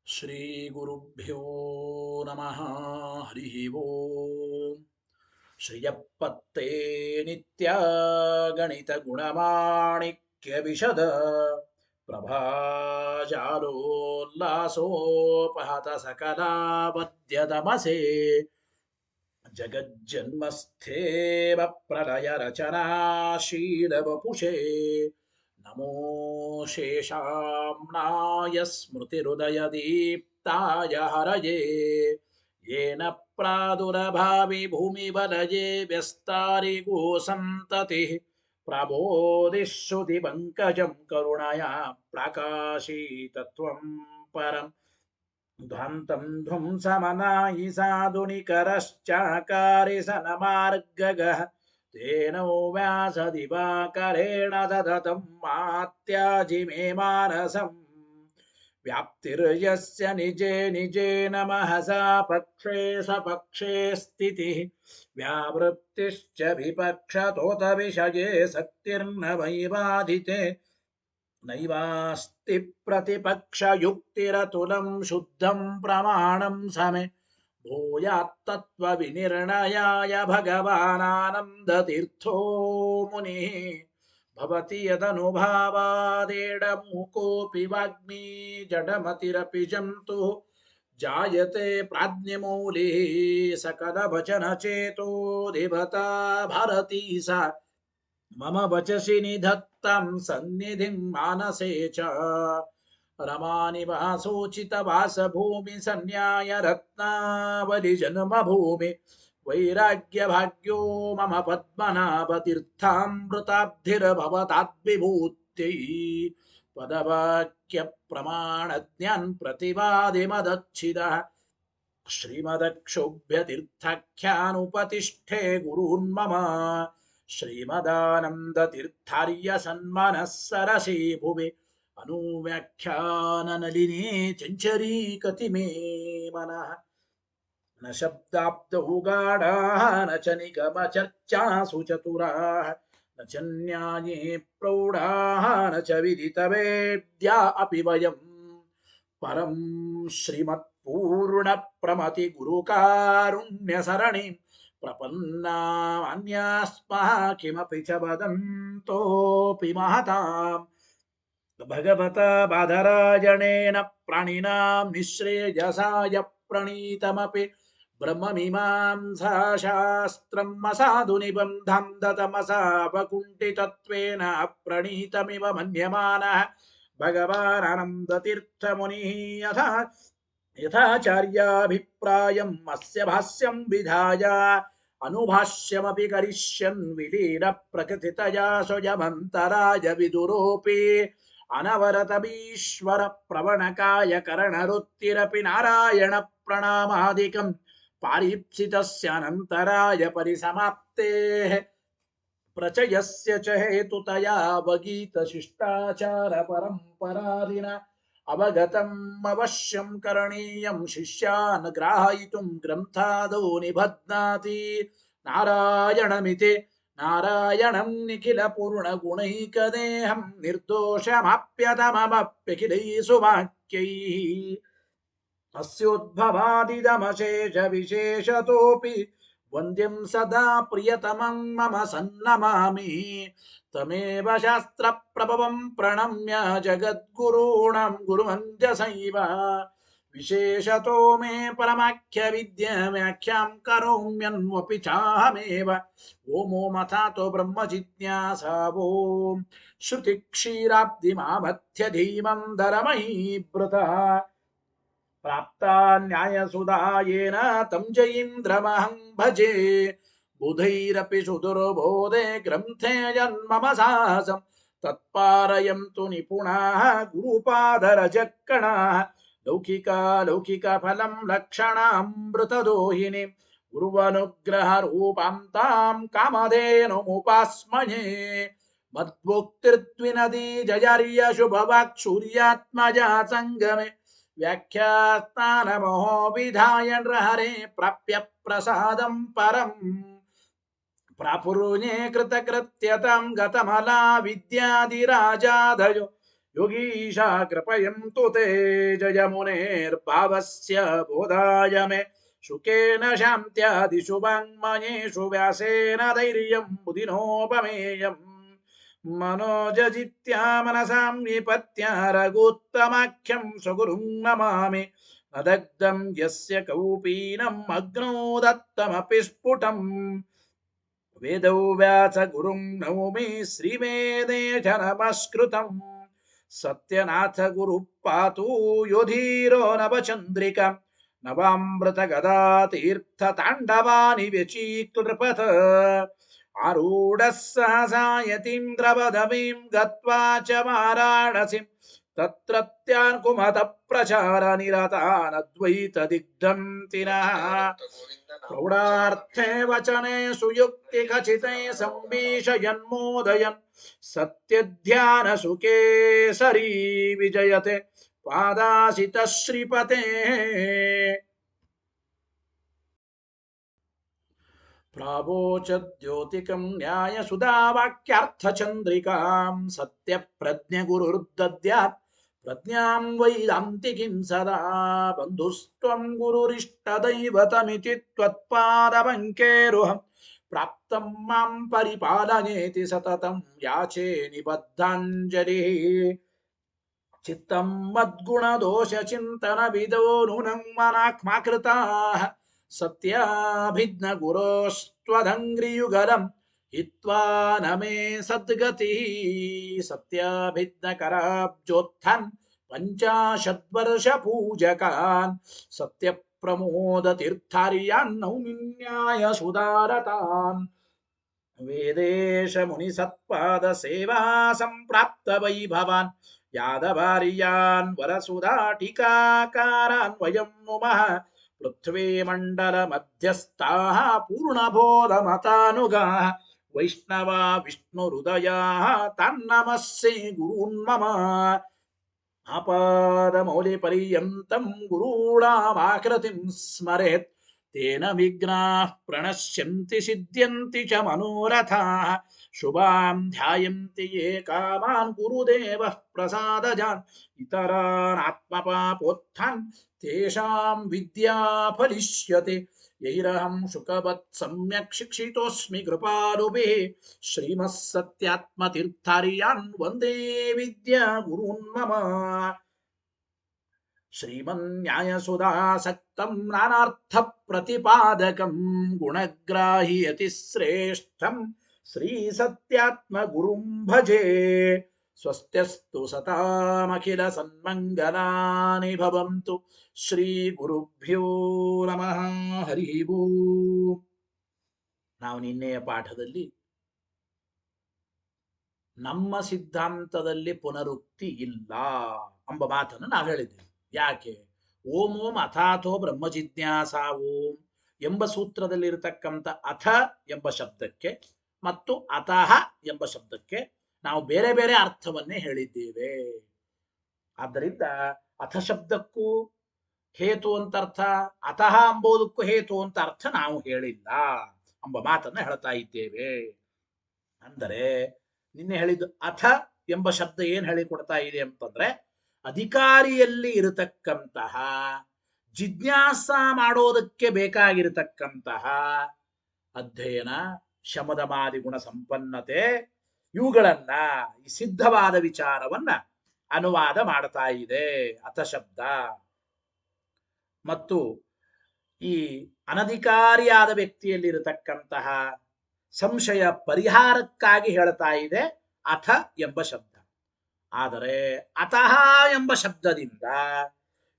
ಶ್ರೀ ಗುರುಭ್ಯೋ ನಮಃ. ಹರಿ ಓಂ. ಶ್ರಿಯಪ್ಪತ್ತೇ ನಿತ್ಯ ಗಣಿತ ಗುಣಮಾಣಿಕ್ಯ ವಿಶದ ಪ್ರಭಾಜಾಲೋಲ್ಲಾಸೋಪಹತ ಸಕಲಾವದ್ಯತಮಸೆ ಜಗಜ್ಜನ್ಮಸ್ಥೇವ ಪ್ರಳಯ ರಚನಾಶೀಲವಪುಷೇ ನಮೋ ಶೇಷಾಂನಾಯ ಸ್ಮೃತಿಹೃದಯದೀಪ್ತಾಯ ಹರಯೇ येन प्रादुरभावि भूमिबलये व्यस्तारिगो सन्ततिः प्रबोधिश्रुतिपङ्कजं करुणया प्रकाशितत्वं परम् ध्वान्तं ध्वंसमनायि साधुनिकरश्चाकारि सनमार्गगः तेन व्यासदिवाकरेण ददतं मात्याजि मे मानसम् व्याप्तिर्यस्य निजे निजेन महसा पक्षे सपक्षे स्थितिः व्यावृत्तिश्च विपक्षतोत विषये सक्तिर्न वैबाधिते नैवास्ति प्रतिपक्षयुक्तिरतुलं शुद्धं प्रमाणं समे भूयात्तत्त्वविनिर्णयाय भगवानानन्दतीर्थो मुनिः भवति यदनुभावादेडमूकोऽपि वाग्मी जडमतिरपि जन्तुः जायते प्राज्ञमौलिः सकलवचनचेतोऽधिपता भारती सा मम वचसि निधत्तं सन्निधिं मानसे च रमानिवासोचितवासभूमि सन्न्याय रत्नावलि जन्मभूमि वैराग्यभाग्यो मम पद्मनाभतीर्थामृताब्धिर्भवताद्विभूत्यै पदवाक्यप्रमाणज्ञान् प्रतिवादिमदच्छिदः श्रीमदक्षोभ्यतीर्थाख्यानुपतिष्ठे गुरून्मम श्रीमदानन्दतीर्थार्य सन्मनः सरसि भुवि अनुव्याख्याननलिनी चञ्चरीकति मे मनः न शब्दाब्दौ गाढाः न च निगमचर्चासु चतुराः न च न्याये प्रौढाः न च विदितवेद्या अपि वयम् परं श्रीमत्पूर्णप्रमति गुरुकारुण्यसरणिं प्रपन्नामन्यास्मः किमपि च वदन्तोऽपि महताम् भगवता बादरायणेन प्राणिनां निःश्रेयसाय प्रणीतमपि ब्रह्ममीमांसाशास्त्रम् असाधुनिबन्धं दतमसावकुण्ठितत्वेन प्रणीतमिव मन्यमानः भगवानानन्दतीर्थमुनिः यथाचार्याभिप्रायम् अस्य भाष्यं विधाय अनुभाष्यमपि करिष्यन् विलीन प्रकृतितया स्वयमन्तराय विदुरोऽपि अनवरतमीश्वर प्रवणकाय करणरुत्तिरपि नारायण प्रणामादिकं पारीप्सितस्यानन्तराय परिसमाप्तेः प्रचयस्य च हेतुतया वगीतशिष्टाचार परम्परादिना अवगतम् अवश्यं करणीयं शिष्यान् ग्राहयितुं ग्रन्थादौ निबध्नाति नारायणमिति नारायणं निखिलपूर्णगुणैकदेहं निर्दोषमाप्यतममप्यखिलैः सुवाक्यैः अस्योद्भवादिदमशेषविशेषतोऽपि वन्द्यं सदा प्रियतमं मम सन्नमामि तमेव शास्त्रप्रभवं प्रणम्य जगद्गुरूणां गुरुमञ्जसैव विशेषतो मे परमाख्यविद्याव्याख्यां करोम्यन्वपि चाहमेव ओमो मथातो ब्रह्मजिज्ञासा ॐ श्रुतिक्षीराब्धिमामथ्यधीमं धरमहीभृतः प्राप्ता न्यायसुधायेन तं जयीन्द्रमहं भजे बुधैरपि सुदुर्बोधे ग्रन्थे जन्मम साहसं तत्पारयन्तु निपुणाः गुरुपादरजक्कणाः लौकिकफलं लक्षणामृतदोहिनीं गुरुवनुग्रहरूपां तां कामधेनुमुपास्महे मद्भुक्तिर्द्विनदी जयार्य शुभवाक्सूर्यात्मजा सङ्गमे व्याख्यास्तानमहो विधाय नृहरे प्राप्य प्रसादं परम् प्रापुरुञे कृतकृत्यतां गतमला विद्यादिराजादयो ಯೋಗೀಶ ಕೃಪಯಂತು ತೇ ಜಯ ಮುನೇರ್ಭಾವಸ್ಯ ಬೋಧಾಯ ಮೇ ಶುಕೇನ ಶಾಂತ್ಯಾದಿಷು ವಾङ्ಮಯೇಷು ವ್ಯಾಸೇನ ಧೈರ್ಯಂ ಬುಧಿನೋಪಮೇಯಂ मनोजजित्या मनसां निपत्या रघुत्तमाख्यं स्वगुरुं नमामि न दग्धं यस्य कौपीनम् अग्नौ दत्तमपि स्फुटम् वेदौ व्यासगुरुं नौमि श्रीवेदेश नमस्कृतम् सत्यनाथ गुरुः पातु योधीरो नवचन्द्रिका नवामृतगदा तीर्थताण्डवानि व्यचीकृपथ आरूढः सहसायतीन्द्रपदवीं गत्वा च वाराणसीं तत्रत्यान् कुमतप्रचारनिरतानद्वैतदिग्धं तिनः प्रौढार्थे वचने सुयुक्तिखचिते संवीशयन्मोदयन् सत्यध्यानसुकेसरी विजयते पादासितः श्रीपतेः प्रावोचद्योतिकं न्यायसुधावाक्यार्थचन्द्रिकां सत्यप्रज्ञगुरुर्दद्यात् प्रज्ञां वैदान्तिकीं सदा बन्धुस्त्वं गुरुरिष्टदैवतमिति त्वत्पादपङ्केरुहं प्राप्तं मां परिपालयेति सततं याचे निबद्धाञ्जलिः चित्तं मद्गुणदोषचिन्तनविदो नूनं मनाक्मा कृताः सत्याभिज्ञगुरोस्त्वदङ्घ्रियुगलं हित्वा न मे सद्गतिः सत्याभिज्ञकराब्जोत्थान् पञ्चाशद्वर्षपूजकान् सत्यप्रमोदतीर्थार्यान् नौमिन्यायसुधारतान् वेदेशमुनिसत्पादसेवा सम्प्राप्तवैभवान् यादवार्यान् वरसुधाटिकाकारान् वयं नुमः पृथ्वीमण्डलमध्यस्थाः पूर्णबोधमतानुगाः वैष्णवा विष्णुहृदयाः तन्नमस्ये गुरून् मम आपादमौलिपर्यन्तं गुरूणामाकृतिं स्मरेत् तेन विघ्नाः प्रणश्यन्ति सिद्ध्यन्ति च मनोरथाः शुभां ध्यायन्ति ये कामान् गुरुदेवः प्रसादजान् इतरान् आत्मपापोत्थान् तेषां विद्या फलिष्यते यैरहं शुकवत् सम्यक् शिक्षितोऽस्मि कृपालुभिः श्रीमः सत्यात्मतीर्थार्यान् वन्दे विद्या गुरून् मम श्रीमन्न्यायसुधासक्तं नानार्थप्रतिपादकं गुणग्राहि अतिश्रेष्ठं श्रीसत्यात्मगुरुं भजे स्वस्त्यस्तु सतामखिलसन्मङ्गलानि भवन्तु ಶ್ರೀಗುರುಭ್ಯೋ ನಮಃ ಹರಿ ಓಂ. ನಾವು ನಿನ್ನೆಯ ಪಾಠದಲ್ಲಿ ನಮ್ಮ ಸಿದ್ಧಾಂತದಲ್ಲಿ ಪುನರುಕ್ತಿ ಇಲ್ಲ ಎಂಬ ಮಾತನ್ನು ನಾವು ಹೇಳಿದ್ದೇವೆ. ಯಾಕೆ? ಓಂ ಓಂ ಅಥಾಥೋ ಬ್ರಹ್ಮ ಜಿಜ್ಞಾಸ ಓಂ ಎಂಬ ಸೂತ್ರದಲ್ಲಿರತಕ್ಕಂಥ ಅಥ ಎಂಬ ಶಬ್ದಕ್ಕೆ ಮತ್ತು ಅತಃ ಎಂಬ ಶಬ್ದಕ್ಕೆ ನಾವು ಬೇರೆ ಬೇರೆ ಅರ್ಥವನ್ನೇ ಹೇಳಿದ್ದೇವೆ. ಆದ್ದರಿಂದ ಅಥ ಶಬ್ದಕ್ಕೂ ಹೇತು ಅಂತ ಅರ್ಥ, ಅತಃ ಎಂಬುದಕ್ಕೂ ಹೇತು ಅಂತ ಅರ್ಥ ನಾವು ಹೇಳಿಲ್ಲ ಎಂಬ ಮಾತನ್ನು ಹೇಳ್ತಾ ಇದ್ದೇವೆ. ಅಂದರೆ ನಿನ್ನೆ ಹೇಳಿದ್ದು ಅಥ ಎಂಬ ಶಬ್ದ ಏನ್ ಹೇಳಿಕೊಡ್ತಾ ಇದೆ ಅಂತಂದ್ರೆ, ಅಧಿಕಾರಿಯಲ್ಲಿ ಇರತಕ್ಕಂತಹ ಜಿಜ್ಞಾಸ ಮಾಡೋದಕ್ಕೆ ಬೇಕಾಗಿರತಕ್ಕಂತಹ ಅಧ್ಯಯನ, ಶಮದಮಾದಿ ಗುಣ ಸಂಪನ್ನತೆ, ಇವುಗಳನ್ನ ಈ ಸಿದ್ಧವಾದ ವಿಚಾರವನ್ನ ಅನುವಾದ ಮಾಡ್ತಾ ಇದೆ ಅಥ ಶಬ್ದ. ಮತ್ತು ಈ ಅನಧಿಕಾರಿಯಾದ ವ್ಯಕ್ತಿಯಲ್ಲಿರತಕ್ಕಂತಹ ಸಂಶಯ ಪರಿಹಾರಕ್ಕಾಗಿ ಹೇಳ್ತಾ ಇದೆ ಅಥ ಎಂಬ ಶಬ್ದ. ಆದರೆ ಅತಃ ಎಂಬ ಶಬ್ದದಿಂದ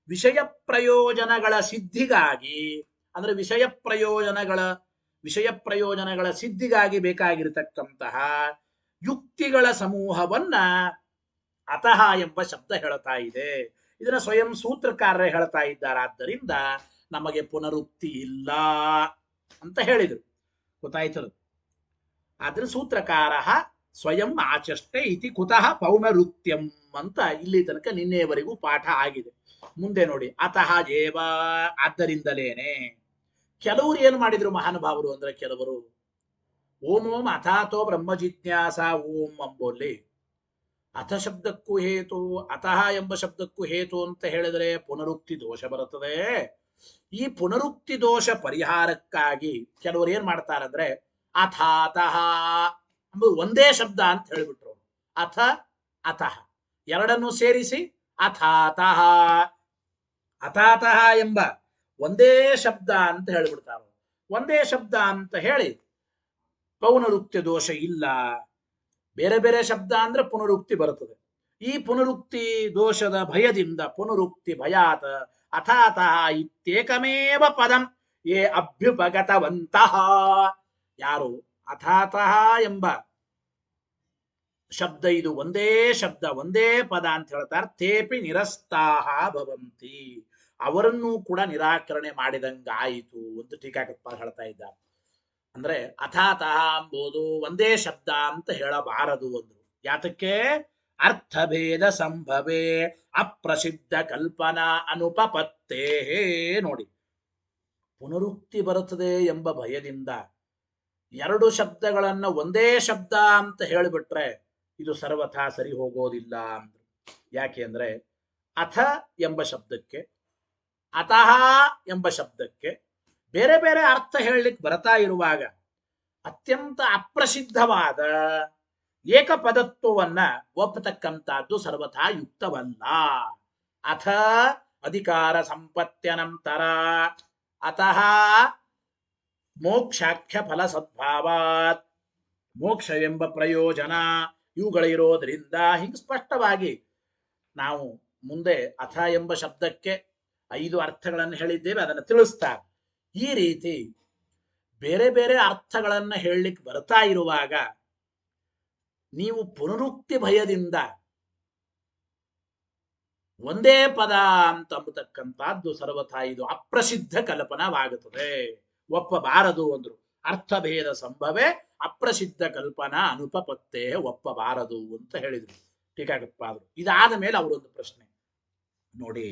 ವಿಷಯ ಪ್ರಯೋಜನಗಳ ಸಿದ್ಧಿಗಾಗಿ, ಅಂದ್ರೆ ವಿಷಯ ಪ್ರಯೋಜನಗಳ ಸಿದ್ಧಿಗಾಗಿ ಬೇಕಾಗಿರತಕ್ಕಂತಹ ಯುಕ್ತಿಗಳ ಸಮೂಹವನ್ನ ಅತಃ ಎಂಬ ಶಬ್ದ ಹೇಳ್ತಾ ಇದೆ. ಇದನ್ನ ಸ್ವಯಂ ಸೂತ್ರಕಾರರೇ ಹೇಳ್ತಾ ಇದ್ದಾರಾದ್ದರಿಂದ ನಮಗೆ ಪುನರುಕ್ತಿ ಇಲ್ಲ ಅಂತ ಹೇಳಿದರು. ಗೊತ್ತಾಯ್ತದ? ಆದ್ರೆ ಸೂತ್ರಕಾರ ಸ್ವಯಂ ಆಚಷ್ಟೆ ಇತಿ ಕುತಃ ಪೌನರುಕ್ತ್ಯಂ ಅಂತ ಇಲ್ಲಿ ತನಕ ನಿನ್ನೆಯವರೆಗೂ ಪಾಠ ಆಗಿದೆ. ಮುಂದೆ ನೋಡಿ, ಅತಃ ಏವ, ಆದ್ದರಿಂದಲೇನೆ. ಕೆಲವರು ಏನು ಮಾಡಿದ್ರು ಮಹಾನುಭಾವರು ಅಂದ್ರೆ, ಕೆಲವರು ಓಂ ಓಂ ಅಥಾಥೋ ಬ್ರಹ್ಮ ಜಿಜ್ಞಾಸ ಓಂ ಅಂಬೋಲ್ಲಿ ಅಥ ಶಬ್ದಕ್ಕೂ ಹೇತು, ಅತಃ ಎಂಬ ಶಬ್ದಕ್ಕೂ ಹೇತು ಅಂತ ಹೇಳಿದರೆ ಪುನರುಕ್ತಿ ದೋಷ ಬರುತ್ತದೆ. ಈ ಪುನರುಕ್ತಿ ದೋಷ ಪರಿಹಾರಕ್ಕಾಗಿ ಕೆಲವರು ಏನ್ ಮಾಡ್ತಾರಂದ್ರೆ ಅಥಾತಃ ಎಂಬುದು ಒಂದೇ ಶಬ್ದ ಅಂತ ಹೇಳಿಬಿಟ್ರು. ಅಥ ಅತಃ ಎರಡನ್ನು ಸೇರಿಸಿ ಅಥಾತಃ ಅಥಾತಃ ಎಂಬ ಒಂದೇ ಶಬ್ದ ಅಂತ ಹೇಳಿಬಿಡ್ತಾರೆ. ಒಂದೇ ಶಬ್ದ ಅಂತ ಹೇಳಿ ಪೌನರುಕ್ತಿ ದೋಷ ಇಲ್ಲ, ಬೇರೆ ಬೇರೆ ಶಬ್ದ ಅಂದ್ರೆ ಪುನರುಕ್ತಿ ಬರುತ್ತದೆ. ಈ ಪುನರುಕ್ತಿ ದೋಷದ ಭಯದಿಂದ ಪುನರುಕ್ತಿ ಭಯಾತ ಅಥಾತಃ ಇತ್ಯೇಕಮೇವ ಪದಂ ಯೇ ಅಭ್ಯುಪಗತವಂತಹ, ಯಾರು ಅಥಾತಃ ಎಂಬ ಶಬ್ದ ಇದು ಒಂದೇ ಶಬ್ದ ಒಂದೇ ಪದ ಅಂತ ಹೇಳ್ತಾರೆ, ತೇಪಿ ನಿರಸ್ತಾಹ ಭವಂತಿ, ಅವರನ್ನು ಕೂಡ ನಿರಾಕರಣೆ ಮಾಡಿದಂಗಾಯಿತು ಅಂತ ಟೀಕಾಕೃತ್ಪಾದ ಹೇಳ್ತಾ ಇದ್ದಾರೆ. ಅಂದ್ರೆ ಅಥಾತಃ ಎಂಬುದು ಒಂದೇ ಶಬ್ದ ಅಂತ ಹೇಳಬಾರದು ಅಂದ್ರು. ಯಾತಕ್ಕೆ? ಅರ್ಥಭೇದ ಸಂಭವೇ ಅಪ್ರಸಿದ್ಧ ಕಲ್ಪನಾ ಅನುಪಪತ್ತೇ. ನೋಡಿ, ಪುನರುಕ್ತಿ ಬರುತ್ತದೆ ಎಂಬ ಭಯದಿಂದ ಎರಡು ಶಬ್ದಗಳನ್ನ ಒಂದೇ ಶಬ್ದ ಅಂತ ಹೇಳಿಬಿಟ್ರೆ ಇದು ಸರ್ವಥಾ ಸರಿ ಹೋಗೋದಿಲ್ಲ ಅಂದ್ರು. ಯಾಕೆ ಅಂದ್ರೆ ಅಥ ಎಂಬ ಶಬ್ದಕ್ಕೆ ಅತಃ ಎಂಬ ಶಬ್ದಕ್ಕೆ ಬೇರೆ ಬೇರೆ ಅರ್ಥ ಹೇಳಲಿಕ್ಕೆ ಬರ್ತಾ ಇರುವಾಗ ಅತ್ಯಂತ ಅಪ್ರಸಿದ್ಧವಾದ ಏಕಪದತ್ವವನ್ನ ಒಪ್ಪತಕ್ಕಂತಹದ್ದು ಸರ್ವಥಾ ಯುಕ್ತವಲ್ಲ. ಅಥ ಅಧಿಕಾರ ಸಂಪತ್ತ್ಯನಂತರ ಅತಃ ಮೋಕ್ಷಾಖ್ಯ ಫಲ ಸದ್ಭಾವಾತ್, ಮೋಕ್ಷವೆಂಬ ಪ್ರಯೋಜನ ಇವುಗಳಿರೋದ್ರಿಂದ ಹಿಂಗೆ ಸ್ಪಷ್ಟವಾಗಿ ನಾವು ಮುಂದೆ ಅಥ ಎಂಬ ಶಬ್ದಕ್ಕೆ 5 ಅರ್ಥಗಳನ್ನು ಹೇಳಿದ್ದೇವೆ, ಅದನ್ನು ತಿಳಿಸ್ತಾರೆ. ಈ ರೀತಿ ಬೇರೆ ಬೇರೆ ಅರ್ಥಗಳನ್ನ ಹೇಳಲಿಕ್ಕೆ ಬರ್ತಾ ಇರುವಾಗ ನೀವು ಪುನರುಕ್ತಿ ಭಯದಿಂದ ಒಂದೇ ಪದ ಅಂತ ಅಂಬತಕ್ಕಂಥದ್ದು ಸರ್ವಥಾ ಇದು ಅಪ್ರಸಿದ್ಧ ಕಲ್ಪನವಾಗುತ್ತದೆ, ಒಪ್ಪಬಾರದು ಅಂದ್ರು. ಅರ್ಥಭೇದ ಸಂಭವೇ ಅಪ್ರಸಿದ್ಧ ಕಲ್ಪನಾ ಅನುಪಪತ್ತೇ, ಒಪ್ಪಬಾರದು ಅಂತ ಹೇಳಿದ್ರು ಟೀಕಾಕೃತ್ಪಾದರು. ಇದಾದ ಮೇಲೆ ಅವರೊಂದು ಪ್ರಶ್ನೆ ನೋಡಿ,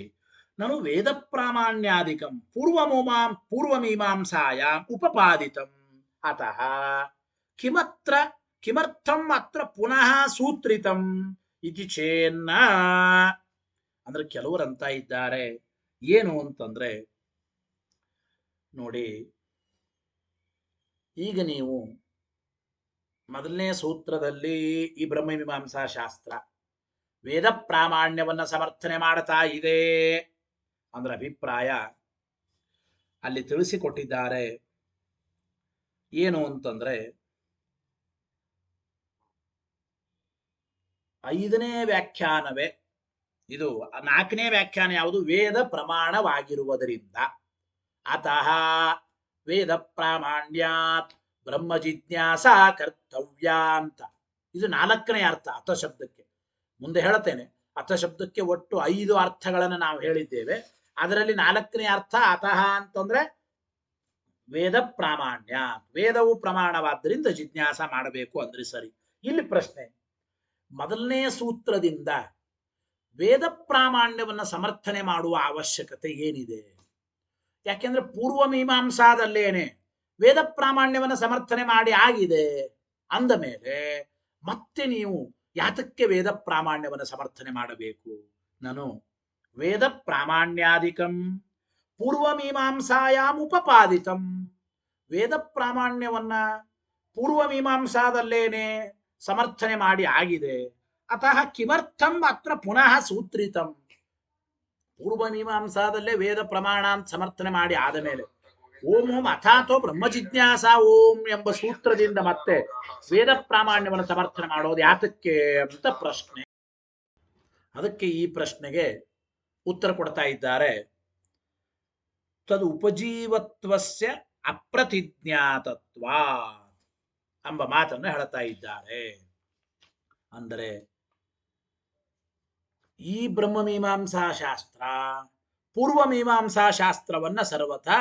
ನಾನು ವೇದ ಪ್ರಾಮಾಣ್ಯಾಧಿಕಂ ಪೂರ್ವಮೀಮಾಂಸಾಯಾಂ ಉಪಪಾದಿತಂ ಅತಃ ಕಿಮರ್ಥಂ ಅತ್ರ ಪುನಃ ಸೂತ್ರಿತಂ ಇತಿ ಚೇನ್ನ. ಅಂದ್ರೆ ಕೆಲವರಂತ ಇದ್ದಾರೆ ಏನು ಅಂತಂದ್ರೆ, ನೋಡಿ ಈಗ ನೀವು ಮೊದಲನೇ ಸೂತ್ರದಲ್ಲಿ ಈ ಬ್ರಹ್ಮಮೀಮಾಂಸಾ ಶಾಸ್ತ್ರ ವೇದ ಪ್ರಾಮಾಣ್ಯವನ್ನ ಸಮರ್ಥನೆ ಮಾಡ್ತಾ ಇದೆ ಅಂದ್ರೆ ಅಭಿಪ್ರಾಯ ಅಲ್ಲಿ ತಿಳಿಸಿಕೊಟ್ಟಿದ್ದಾರೆ. ಏನು ಅಂತಂದ್ರೆ 5ನೇ ವ್ಯಾಖ್ಯಾನವೇ ಇದು. 4ನೇ ವ್ಯಾಖ್ಯಾನ ಯಾವುದು? ವೇದ ಪ್ರಮಾಣವಾಗಿರುವುದರಿಂದ ಅತಃ ವೇದ ಪ್ರಾಮಾಣ್ಯಾತ್ ಬ್ರಹ್ಮ ಜಿಜ್ಞಾಸಾ ಕರ್ತವ್ಯ ಅಂತ. ಇದು 4ನೇ ಅರ್ಥ ಅಥ ಶಬ್ದಕ್ಕೆ. ಮುಂದೆ ಹೇಳುತ್ತೇನೆ, ಅಥ ಶಬ್ದಕ್ಕೆ ಒಟ್ಟು 5 ಅರ್ಥಗಳನ್ನು ನಾವು ಹೇಳಿದ್ದೇವೆ. ಅದರಲ್ಲಿ 4ನೇ ಅರ್ಥ ಅತಃ ಅಂತಂದ್ರೆ ವೇದ ಪ್ರಾಮಾಣ್ಯ, ವೇದವು ಪ್ರಮಾಣವಾದ್ದರಿಂದ ಜಿಜ್ಞಾಸ ಮಾಡಬೇಕು ಅಂದ್ರೆ ಸರಿ. ಇಲ್ಲಿ ಪ್ರಶ್ನೆ, ಮೊದಲನೇ ಸೂತ್ರದಿಂದ ವೇದ ಪ್ರಾಮಾಣ್ಯವನ್ನ ಸಮರ್ಥನೆ ಮಾಡುವ ಅವಶ್ಯಕತೆ ಏನಿದೆ? ಯಾಕೆಂದ್ರೆ ಪೂರ್ವ ಮೀಮಾಂಸಾದಲ್ಲೇನೆ ವೇದ ಪ್ರಾಮಾಣ್ಯವನ್ನ ಸಮರ್ಥನೆ ಮಾಡಿ ಆಗಿದೆ ಅಂದ ಮೇಲೆ ಮತ್ತೆ ನೀವು ಯಾತಕ್ಕೆ ವೇದ ಪ್ರಾಮಾಣ್ಯವನ್ನು ಸಮರ್ಥನೆ ಮಾಡಬೇಕು? ನಾನು ವೇದ ಪ್ರಾಮಾಣ್ಯಾಧಿಕಂ ಪೂರ್ವಮೀಮಾಂಸಾಯಾಮ್ ಉಪಪಾದಿತಂ, ವೇದ ಪ್ರಾಮಾಣ್ಯವನ್ನ ಪೂರ್ವಮೀಮಾಂಸಾದಲ್ಲೇನೆ ಸಮರ್ಥನೆ ಮಾಡಿ ಆಗಿದೆ. ಅತಃ ಕಿಮರ್ಥಂ ಅತ್ರ ಪುನಃ ಸೂತ್ರಿತಂ, ಪೂರ್ವಮೀಮಾಂಸಾದಲ್ಲೇ ವೇದ ಪ್ರಮಾಣ ಅಂತ ಸಮರ್ಥನೆ ಮಾಡಿ ಆದ ಮೇಲೆ ಓಂ ಓಂ ಅಥಾತೋ ಬ್ರಹ್ಮ ಜಿಜ್ಞಾಸಾ ಓಂ ಎಂಬ ಸೂತ್ರದಿಂದ ಮತ್ತೆ ವೇದ ಪ್ರಾಮಾಣ್ಯವನ್ನು ಸಮರ್ಥನೆ ಮಾಡೋದು ಯಾತಕ್ಕೆ ಅಂತ ಪ್ರಶ್ನೆ. ಅದಕ್ಕೆ ಈ ಪ್ರಶ್ನೆಗೆ ಉತ್ತರ ಕೊಡ್ತಾ ಇದ್ದಾರೆ. ತದ್ ಉಪಜೀವತ್ವಸ್ಯ ಅಪ್ರತಿಜ್ಞಾತತ್ವ ಎಂಬ ಮಾತನ್ನು ಹೇಳ್ತಾ ಇದ್ದಾರೆ. ಅಂದರೆ ಈ ಬ್ರಹ್ಮಮೀಮಾಂಸಾ ಶಾಸ್ತ್ರ ಪೂರ್ವಮೀಮಾಂಸಾ ಶಾಸ್ತ್ರವನ್ನ ಸರ್ವಥಾ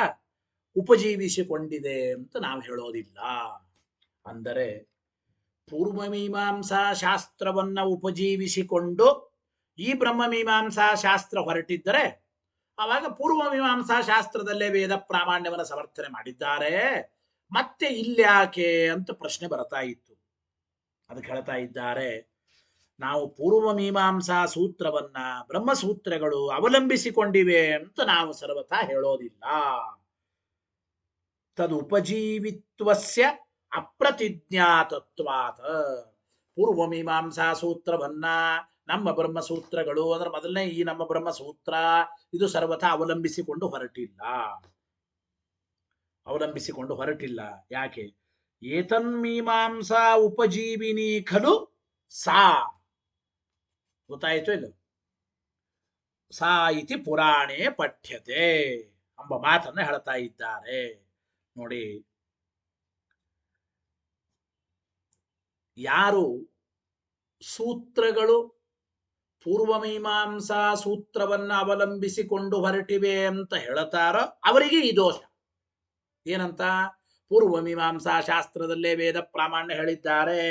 ಉಪಜೀವಿಸಿಕೊಂಡಿದೆ ಅಂತ ನಾವು ಹೇಳೋದಿಲ್ಲ. ಅಂದರೆ ಪೂರ್ವಮೀಮಾಂಸಾ ಶಾಸ್ತ್ರವನ್ನ ಉಪಜೀವಿಸಿಕೊಂಡು ಈ ಬ್ರಹ್ಮಮೀಮಾಂಸಾ ಶಾಸ್ತ್ರ ಹೊರಟಿದ್ದರೆ ಆವಾಗ ಪೂರ್ವಮೀಮಾಂಸಾ ಶಾಸ್ತ್ರದಲ್ಲೇ ವೇದ ಪ್ರಾಮಾಣ್ಯವನ್ನು ಸಮರ್ಥನೆ ಮಾಡಿದ್ದಾರೆ, ಮತ್ತೆ ಇಲ್ಯಾಕೆ ಅಂತ ಪ್ರಶ್ನೆ ಬರ್ತಾ ಇತ್ತು. ಅದಕ್ಕೆ ಹೇಳ್ತಾ ಇದ್ದಾರೆ, ನಾವು ಪೂರ್ವ ಮೀಮಾಂಸಾ ಸೂತ್ರವನ್ನ ಬ್ರಹ್ಮಸೂತ್ರಗಳು ಅವಲಂಬಿಸಿಕೊಂಡಿವೆ ಅಂತ ನಾವು ಸರ್ವಥಾ ಹೇಳೋದಿಲ್ಲ. ತದುಪಜೀವಿತ್ವಸ್ಯ ಅಪ್ರತಿಜ್ಞಾತತ್ವಾತ್. ಪೂರ್ವ ಮೀಮಾಂಸಾ ಸೂತ್ರವನ್ನ ನಮ್ಮ ಬ್ರಹ್ಮಸೂತ್ರಗಳು ಅಂದ್ರೆ ಮೊದಲನೇ ಈ ನಮ್ಮ ಬ್ರಹ್ಮಸೂತ್ರ ಇದು ಸರ್ವಥಾ ಅವಲಂಬಿಸಿಕೊಂಡು ಹೊರಟಿಲ್ಲ. ಯಾಕೆ? ಏತನ್ಮೀಮಾಂಸಾ ಉಪಜೀವಿನಿ ಖಲು ಸಾ. ಗೊತ್ತಾಯಿತು ಇಲ್ಲ? ಸಾ ಇತಿ ಪುರಾಣೇ ಪಠ್ಯತೆ ಎಂಬ ಮಾತನ್ನ ಹೇಳ್ತಾ ಇದ್ದಾರೆ. ನೋಡಿ, ಯಾರು ಸೂತ್ರಗಳು ಪೂರ್ವಮೀಮಾಂಸಾ ಸೂತ್ರವನ್ನ ಅವಲಂಬಿಸಿಕೊಂಡು ಹೊರಟಿವೆ ಅಂತ ಹೇಳ್ತಾರೋ ಅವರಿಗೆ ಈ ದೋಷ. ಏನಂತ? ಪೂರ್ವಮೀಮಾಂಸಾ ಶಾಸ್ತ್ರದಲ್ಲೇ ವೇದ ಪ್ರಾಮಾಣ್ಯ ಹೇಳಿದ್ದಾರೆ,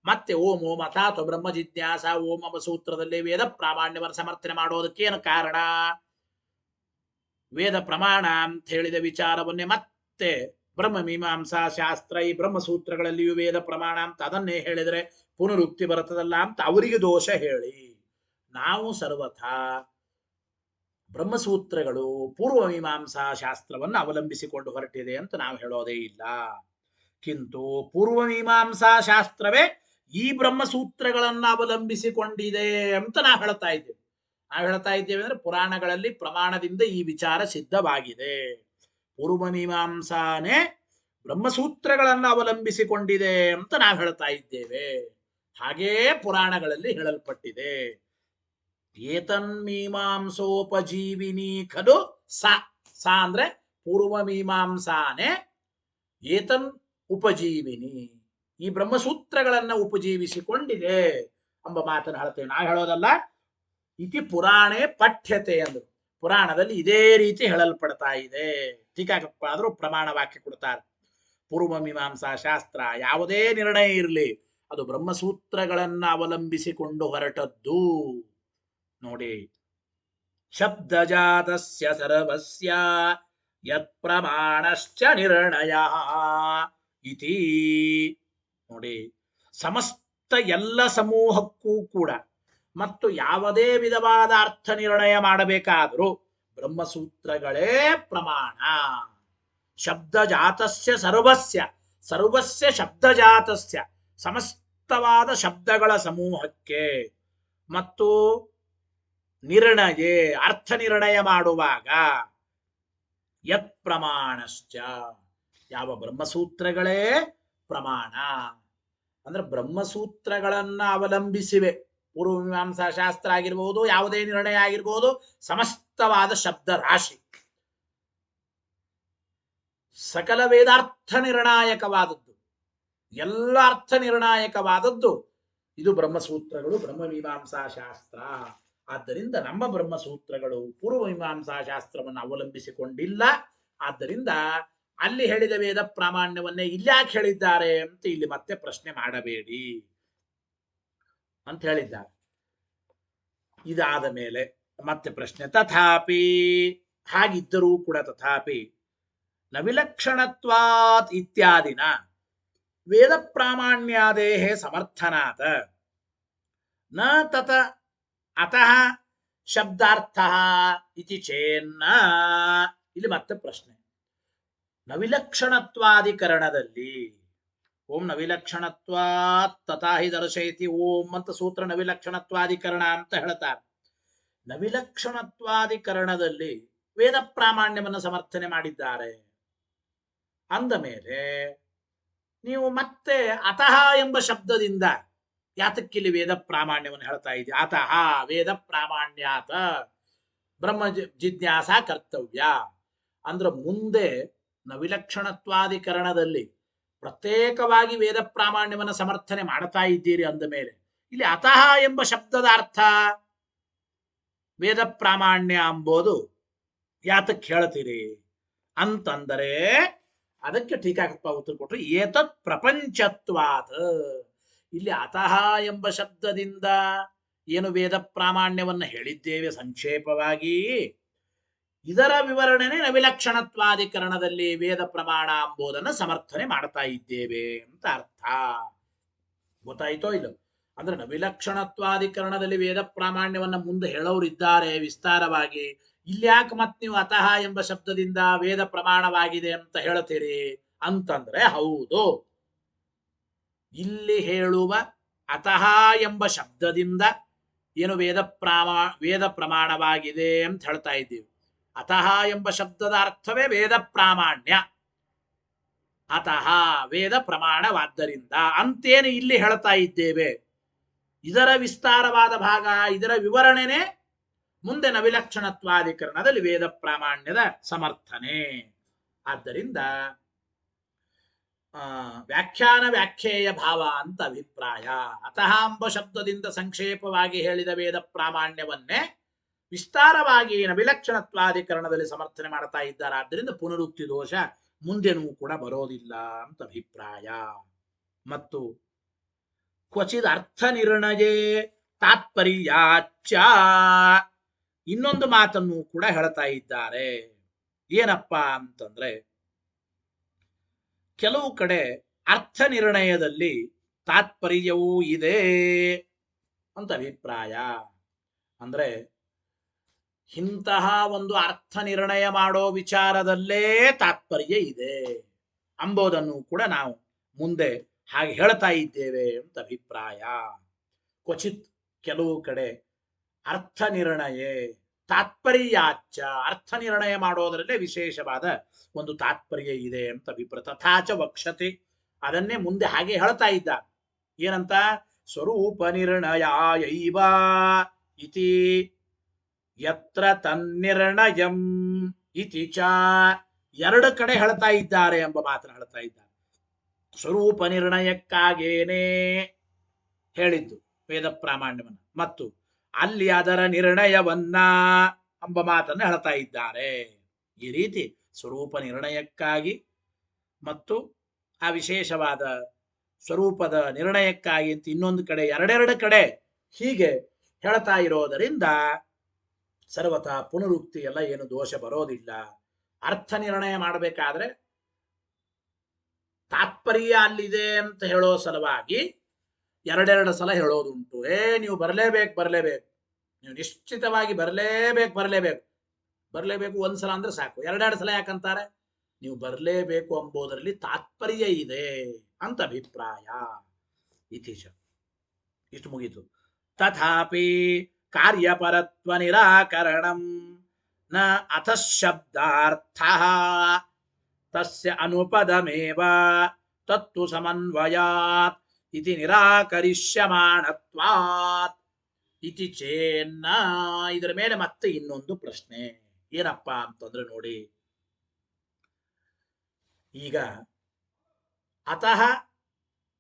ಮತ್ತೆ ಓಂ ಓಂ ಅಥಾತ ಬ್ರಹ್ಮ ಜಿಜ್ಞಾಸ ಓಂ ಎಂಬ ಸೂತ್ರದಲ್ಲಿ ವೇದ ಪ್ರಾಮಾಣ್ಯವನ್ನು ಸಮರ್ಥನೆ ಮಾಡೋದಕ್ಕೇನು ಕಾರಣ? ವೇದ ಪ್ರಮಾಣ ಅಂತ ಹೇಳಿದ ವಿಚಾರವನ್ನೇ ಮತ್ತೆ ಬ್ರಹ್ಮ ಮೀಮಾಂಸಾ ಶಾಸ್ತ್ರ ಈ ಬ್ರಹ್ಮಸೂತ್ರಗಳಲ್ಲಿಯೂ ವೇದ ಪ್ರಮಾಣ ಅಂತ ಅದನ್ನೇ ಹೇಳಿದರೆ ಪುನರುಕ್ತಿ ಬರ್ತದಲ್ಲ ಅಂತ ಅವರಿಗೆ ದೋಷ ಹೇಳಿ, ನಾವು ಸರ್ವಥಾ ಬ್ರಹ್ಮಸೂತ್ರಗಳು ಪೂರ್ವ ಮೀಮಾಂಸಾ ಶಾಸ್ತ್ರವನ್ನು ಅವಲಂಬಿಸಿಕೊಂಡು ಹೊರಟಿದೆ ಅಂತ ನಾವು ಹೇಳೋದೇ ಇಲ್ಲ. ಕಿಂತು ಪೂರ್ವ ಮೀಮಾಂಸಾ ಶಾಸ್ತ್ರವೇ ಈ ಬ್ರಹ್ಮಸೂತ್ರಗಳನ್ನು ಅವಲಂಬಿಸಿಕೊಂಡಿದೆ ಅಂತ ನಾವು ಹೇಳ್ತಾ ಇದ್ದೇವೆ. ಅಂದ್ರೆ ಪುರಾಣಗಳಲ್ಲಿ ಪ್ರಮಾಣದಿಂದ ಈ ವಿಚಾರ ಸಿದ್ಧವಾಗಿದೆ. ಪೂರ್ವ ಮೀಮಾಂಸಾನೇ ಬ್ರಹ್ಮಸೂತ್ರಗಳನ್ನು ಅವಲಂಬಿಸಿಕೊಂಡಿದೆ ಅಂತ ನಾವು ಹೇಳ್ತಾ ಇದ್ದೇವೆ. ಹಾಗೇ ಪುರಾಣಗಳಲ್ಲಿ ಹೇಳಲ್ಪಟ್ಟಿದೆ. ಏತನ್ಮೀಮಾಂಸೋಪಜೀವಿನಿ ಖಲು ಸಾ. ಸಾ ಅಂದ್ರೆ ಪೂರ್ವ ಮೀಮಾಂಸಾನೆ ಏತನ್ ಉಪಜೀವಿನಿ, ಈ ಬ್ರಹ್ಮಸೂತ್ರಗಳನ್ನ ಉಪಜೀವಿಸಿಕೊಂಡಿದೆ ಎಂಬ ಮಾತನ್ನು ಹೇಳ್ತೇವೆ. ನಾವು ಹೇಳೋದಲ್ಲ, ಇತಿ ಪುರಾಣೇ ಪಠ್ಯತೆ ಅಂದ್ರು. ಪುರಾಣದಲ್ಲಿ ಇದೇ ರೀತಿ ಹೇಳಲ್ಪಡ್ತಾ ಇದೆ. ಟೀಕಾಕಪ್ಪ ಆದ್ರೂ ಪ್ರಮಾಣ ವಾಕ್ಯ ಕೊಡ್ತಾರೆ. ಪೂರ್ವ ಮೀಮಾಂಸಾ ಶಾಸ್ತ್ರ ಯಾವುದೇ ನಿರ್ಣಯ ಇರಲಿ ಅದು ಬ್ರಹ್ಮಸೂತ್ರಗಳನ್ನ ಅವಲಂಬಿಸಿಕೊಂಡು ಹೊರಟದ್ದು. ನೋಡಿ, ಶಬ್ದಜಾತಸ್ಯ ಸರ್ವಸ್ಯ ಯತ್ ಪ್ರಮಾಣಶ್ಚ ನಿರ್ಣಯ ಇತಿ. ನೋಡಿ, ಸಮಸ್ತ ಎಲ್ಲ ಸಮೂಹಕ್ಕೂ ಕೂಡ ಮತ್ತು ಯಾವುದೇ ವಿಧವಾದ ಅರ್ಥ ನಿರ್ಣಯ ಮಾಡಬೇಕಾದರೂ ಬ್ರಹ್ಮಸೂತ್ರಗಳೇ ಪ್ರಮಾಣ. ಶಬ್ದಜಾತಸ್ಯ ಸರ್ವಸ್ಯ, ಸರ್ವಸ್ಯ ಶಬ್ದಜಾತಸ್ಯ ಸಮಸ್ತವಾದ ಶಬ್ದಗಳ ಸಮೂಹಕ್ಕೆ ಮತ್ತು ನಿರ್ಣಯ ಅರ್ಥ ನಿರ್ಣಯ ಮಾಡುವಾಗ ಯತ್ ಪ್ರಮಾಣಶ್ಚ, ಯಾವ ಬ್ರಹ್ಮಸೂತ್ರಗಳೇ ಪ್ರಮಾಣ. ಅಂದ್ರೆ ಬ್ರಹ್ಮಸೂತ್ರಗಳನ್ನ ಅವಲಂಬಿಸಿವೆ. ಪೂರ್ವ ಮೀಮಾಂಸಾ ಶಾಸ್ತ್ರ ಆಗಿರ್ಬೋದು, ಯಾವುದೇ ನಿರ್ಣಯ ಆಗಿರ್ಬೋದು, ಸಮಸ್ತವಾದ ಶಬ್ದ ರಾಶಿ ಸಕಲ ವೇದಾರ್ಥ ನಿರ್ಣಾಯಕವಾದದ್ದು, ಎಲ್ಲ ಅರ್ಥ ನಿರ್ಣಾಯಕವಾದದ್ದು ಇದು ಬ್ರಹ್ಮಸೂತ್ರಗಳು, ಬ್ರಹ್ಮಮೀಮಾಂಸಾ ಶಾಸ್ತ್ರ. ಆದ್ದರಿಂದ ನಮ್ಮ ಬ್ರಹ್ಮಸೂತ್ರಗಳು ಪೂರ್ವ ಮೀಮಾಂಸಾ ಶಾಸ್ತ್ರವನ್ನು ಅವಲಂಬಿಸಿಕೊಂಡಿಲ್ಲ. ಆದ್ದರಿಂದ ಅಲ್ಲಿ ಹೇಳಿದ ವೇದ ಪ್ರಾಮಾಣ್ಯವನ್ನೇ ಇಲ್ಯಾಕೆ ಹೇಳಿದ್ದಾರೆ ಅಂತ ಇಲ್ಲಿ ಮತ್ತೆ ಪ್ರಶ್ನೆ ಮಾಡಬೇಡಿ ಅಂತ ಹೇಳಿದ್ದಾರೆ. ಇದಾದ ಮೇಲೆ ಮತ್ತೆ ಪ್ರಶ್ನೆ, ತಥಾಪಿ ಹಾಗಿದ್ದರೂ ಕೂಡ ತಥಾಪಿ ನ ವಿಲಕ್ಷಣತ್ವಾತ್ ಇತ್ಯಾದಿನ ವೇದ ಪ್ರಾಮಾಣ್ಯಾದೇಹೇ ಸಮರ್ಥನಾತ್ ನ ತತ ಅತಃ ಶಬ್ದಾರ್ಥ ಇತಿ ಚೇನ್ನ. ಇಲ್ಲಿ ಮತ್ತೆ ಪ್ರಶ್ನೆ, ನವಿಲಕ್ಷಣತ್ವಾಧಿಕರಣದಲ್ಲಿ ಓಂ ನವಿಲಕ್ಷಣತ್ವಾತ್ ತಥಾ ಹಿ ದರ್ಶಯತಿ ಓಂ ಅಂತ ಸೂತ್ರ ನವಿಲಕ್ಷಣತ್ವಾಧಿಕರಣ ಅಂತ ಹೇಳ್ತಾರೆ. ನವಿಲಕ್ಷಣತ್ವಾಧಿಕರಣದಲ್ಲಿ ವೇದ ಪ್ರಾಮಾಣ್ಯವನ್ನು ಸಮರ್ಥನೆ ಮಾಡಿದ್ದಾರೆ ಅಂದ ಮೇಲೆ ನೀವು ಮತ್ತೆ ಅತಃ ಎಂಬ ಶಬ್ದದಿಂದ ಯಾತಕ್ಕಿಲ್ಲಿ ವೇದ ಪ್ರಾಮಾಣ್ಯವನ್ನು ಹೇಳ್ತಾ ಇದ್ದೀವಿ? ಅತಃ ವೇದ ಪ್ರಾಮಾಣ್ಯಾತ ಬ್ರಹ್ಮ ಜಿಜ್ಞಾಸ ಕರ್ತವ್ಯ ಅಂದ್ರೆ ಮುಂದೆ ನವಿಲಕ್ಷಣತ್ವಾಧಿಕರಣದಲ್ಲಿ ಪ್ರತ್ಯೇಕವಾಗಿ ವೇದ ಪ್ರಾಮಾಣ್ಯವನ್ನು ಸಮರ್ಥನೆ ಮಾಡ್ತಾ ಇದ್ದೀರಿ ಅಂದ ಮೇಲೆ ಇಲ್ಲಿ ಅತಃ ಎಂಬ ಶಬ್ದದ ಅರ್ಥ ವೇದ ಪ್ರಾಮಾಣ್ಯ ಎಂಬುದು ಯಾತಕ್ಕೆ ಹೇಳ್ತೀರಿ ಅಂತಂದರೆ ಅದಕ್ಕೆ ಟೀಕಾಕಪ್ಪ ಉತ್ತರ ಕೊಟ್ಟರು, ಏತತ್ ಪ್ರಪಂಚತ್ವಾತ್. ಇಲ್ಲಿ ಅತಃ ಎಂಬ ಶಬ್ದದಿಂದ ಏನು ವೇದ ಪ್ರಾಮಾಣ್ಯವನ್ನು ಹೇಳಿದ್ದೇವೆ ಸಂಕ್ಷೇಪವಾಗಿ, ಇದರ ವಿವರಣೆನೇ ನವಿಲಕ್ಷಣತ್ವಾಧಿಕರಣದಲ್ಲಿ ವೇದ ಪ್ರಮಾಣ ಎಂಬುದನ್ನು ಸಮರ್ಥನೆ ಮಾಡ್ತಾ ಇದ್ದೇವೆ ಅಂತ ಅರ್ಥ. ಗೊತ್ತಾಯ್ತೋ ಇಲ್ಲ? ಅಂದ್ರೆ ನವಿಲಕ್ಷಣತ್ವಾಧಿಕರಣದಲ್ಲಿ ವೇದ ಪ್ರಾಮಾಣ್ಯವನ್ನ ಮುಂದೆ ಹೇಳೋರಿದ್ದಾರೆ ವಿಸ್ತಾರವಾಗಿ. ಇಲ್ಯಾಕೆ ಮತ್ ನೀವು ಅತಃ ಎಂಬ ಶಬ್ದದಿಂದ ವೇದ ಪ್ರಮಾಣವಾಗಿದೆ ಅಂತ ಹೇಳ್ತೀರಿ ಅಂತಂದ್ರೆ, ಹೌದು, ಇಲ್ಲಿ ಹೇಳುವ ಅತಃ ಎಂಬ ಶಬ್ದದಿಂದ ಏನು ವೇದ ಪ್ರಮಾಣವಾಗಿದೆ ಅಂತ ಹೇಳ್ತಾ ಇದ್ದೀವಿ. ಅತಃ ಎಂಬ ಶಬ್ದದ ಅರ್ಥವೇ ವೇದ ಪ್ರಾಮಾಣ್ಯ. ಅತಃ ವೇದ ಪ್ರಮಾಣವಾದ್ದರಿಂದ ಅಂತೇನು ಇಲ್ಲಿ ಹೇಳ್ತಾ ಇದ್ದೇವೆ. ಇದರ ವಿಸ್ತಾರವಾದ ಭಾಗ, ಇದರ ವಿವರಣೆನೆ ಮುಂದೆ ನವಿಲಕ್ಷಣತ್ವಾಧಿಕರಣದಲ್ಲಿ ವೇದ ಪ್ರಾಮಾಣ್ಯದ ಸಮರ್ಥನೆ. ಆದ್ದರಿಂದ ವ್ಯಾಖ್ಯಾನ ವ್ಯಾಖ್ಯೇಯ ಭಾವ ಅಂತ ಅಭಿಪ್ರಾಯ. ಅತಃ ಎಂಬ ಶಬ್ದದಿಂದ ಸಂಕ್ಷೇಪವಾಗಿ ಹೇಳಿದ ವೇದ ಪ್ರಾಮಾಣ್ಯವನ್ನೇ ವಿಸ್ತಾರವಾಗಿ ನವಿಲಕ್ಷಣತ್ವಾಧಿಕರಣದಲ್ಲಿ ಸಮರ್ಥನೆ ಮಾಡ್ತಾ ಇದ್ದಾರೆ. ಆದ್ದರಿಂದ ಪುನರುಕ್ತಿ ದೋಷ ಮುಂದೆನೂ ಕೂಡ ಬರೋದಿಲ್ಲ ಅಂತ ಅಭಿಪ್ರಾಯ. ಮತ್ತು ಕ್ವಚಿದ್ ಅರ್ಥ ನಿರ್ಣಯೇ ತಾತ್ಪರ್ಯಾಚ ಇನ್ನೊಂದು ಮಾತನ್ನು ಕೂಡ ಹೇಳ್ತಾ ಇದ್ದಾರೆ. ಏನಪ್ಪಾ ಅಂತಂದ್ರೆ, ಕೆಲವು ಕಡೆ ಅರ್ಥ ನಿರ್ಣಯದಲ್ಲಿ ತಾತ್ಪರ್ಯವೂ ಇದೆ ಅಂತ ಅಭಿಪ್ರಾಯ. ಅಂದ್ರೆ ಇಂತಹ ಒಂದು ಅರ್ಥ ನಿರ್ಣಯ ಮಾಡೋ ವಿಚಾರದಲ್ಲೇ ತಾತ್ಪರ್ಯ ಇದೆ ಅಂಬೋದನ್ನು ಕೂಡ ನಾವು ಮುಂದೆ ಹಾಗೆ ಹೇಳ್ತಾ ಇದ್ದೇವೆ ಅಂತ ಅಭಿಪ್ರಾಯ. ಕ್ವಚಿತ್ ಕೆಲವು ಕಡೆ ಅರ್ಥ ನಿರ್ಣಯ ತಾತ್ಪರ್ಯಾಚ ಅರ್ಥ ನಿರ್ಣಯ ಮಾಡೋದರಲ್ಲೇ ವಿಶೇಷವಾದ ಒಂದು ತಾತ್ಪರ್ಯ ಇದೆ ಅಂತ ಅಭಿಪ್ರಾಯ. ತಥಾಚ ವಕ್ಷತೆ ಅದನ್ನೇ ಮುಂದೆ ಹಾಗೆ ಹೇಳ್ತಾ ಇದ್ದ. ಏನಂತ? ಸ್ವರೂಪ ನಿರ್ಣಯೈವ ಇತಿ ಯತ್ರ ತನ್ನಿರ್ಣಯಂ ಇತಿ ಚ ಎರಡು ಕಡೆ ಹೇಳ್ತಾ ಇದ್ದಾರೆ ಎಂಬ ಮಾತನ್ನು ಹೇಳ್ತಾ ಇದ್ದಾರೆ. ಸ್ವರೂಪ ನಿರ್ಣಯಕ್ಕಾಗೇನೆ ಹೇಳಿದ್ದು ವೇದ ಪ್ರಾಮಾಣ್ಯವನ್ನ, ಮತ್ತು ಅಲ್ಲಿ ಅದರ ನಿರ್ಣಯವನ್ನ ಎಂಬ ಮಾತನ್ನು ಹೇಳ್ತಾ ಇದ್ದಾರೆ. ಈ ರೀತಿ ಸ್ವರೂಪ ನಿರ್ಣಯಕ್ಕಾಗಿ ಮತ್ತು ಆ ವಿಶೇಷವಾದ ಸ್ವರೂಪದ ನಿರ್ಣಯಕ್ಕಾಗಿ ಅಂತ ಇನ್ನೊಂದು ಕಡೆ ಎರಡೆರಡು ಕಡೆ ಹೀಗೆ ಹೇಳ್ತಾ ಇರೋದರಿಂದ ಸರ್ವತಾ ಪುನರುಕ್ತಿ ಎಲ್ಲ ಏನು ದೋಷ ಬರೋದಿಲ್ಲ. ಅರ್ಥ ನಿರ್ಣಯ ಮಾಡಬೇಕಾದ್ರೆ ತಾತ್ಪರ್ಯ ಅಲ್ಲಿದೆ ಅಂತ ಹೇಳೋ ಸಲುವಾಗಿ ಎರಡೆರಡು ಸಲ ಹೇಳೋದುಂಟು. ನೀವು ಬರಲೇಬೇಕು, ನೀವು ನಿಶ್ಚಿತವಾಗಿ ಬರಲೇಬೇಕು ಒಂದ್ಸಲ ಅಂದ್ರೆ ಸಾಕು. ಎರಡೆರಡು ಸಲ ಯಾಕಂತಾರೆ? ನೀವು ಬರಲೇಬೇಕು ಎಂಬುದರಲ್ಲಿ ತಾತ್ಪರ್ಯ ಇದೆ ಅಂತ ಅಭಿಪ್ರಾಯ. ಇತೀಶ ಇಷ್ಟು ಮುಗೀತು. ತಥಾಪಿ ಕಾರ್ಯಪರತ್ವ ನಿರಾಕರಣಂ ನ ಅಥ ಶಬ್ದಾರ್ಥ ತಸ್ಯ ಅನುಪದಮೇವ ತತ್ತು ಸಮನ್ವಯಾತ್ ಇತಿ ನಿರಾಕರಿಷ್ಯಮಾಣತ್ವಾತ್ ಇತಿ ಚೇನ್ನ. ಇದರ ಮೇಲೆ ಮತ್ತೆ ಇನ್ನೊಂದು ಪ್ರಶ್ನೆ ಏನಪ್ಪಾ ಅಂತಂದ್ರೆ, ನೋಡಿ, ಈಗ ಅತಃ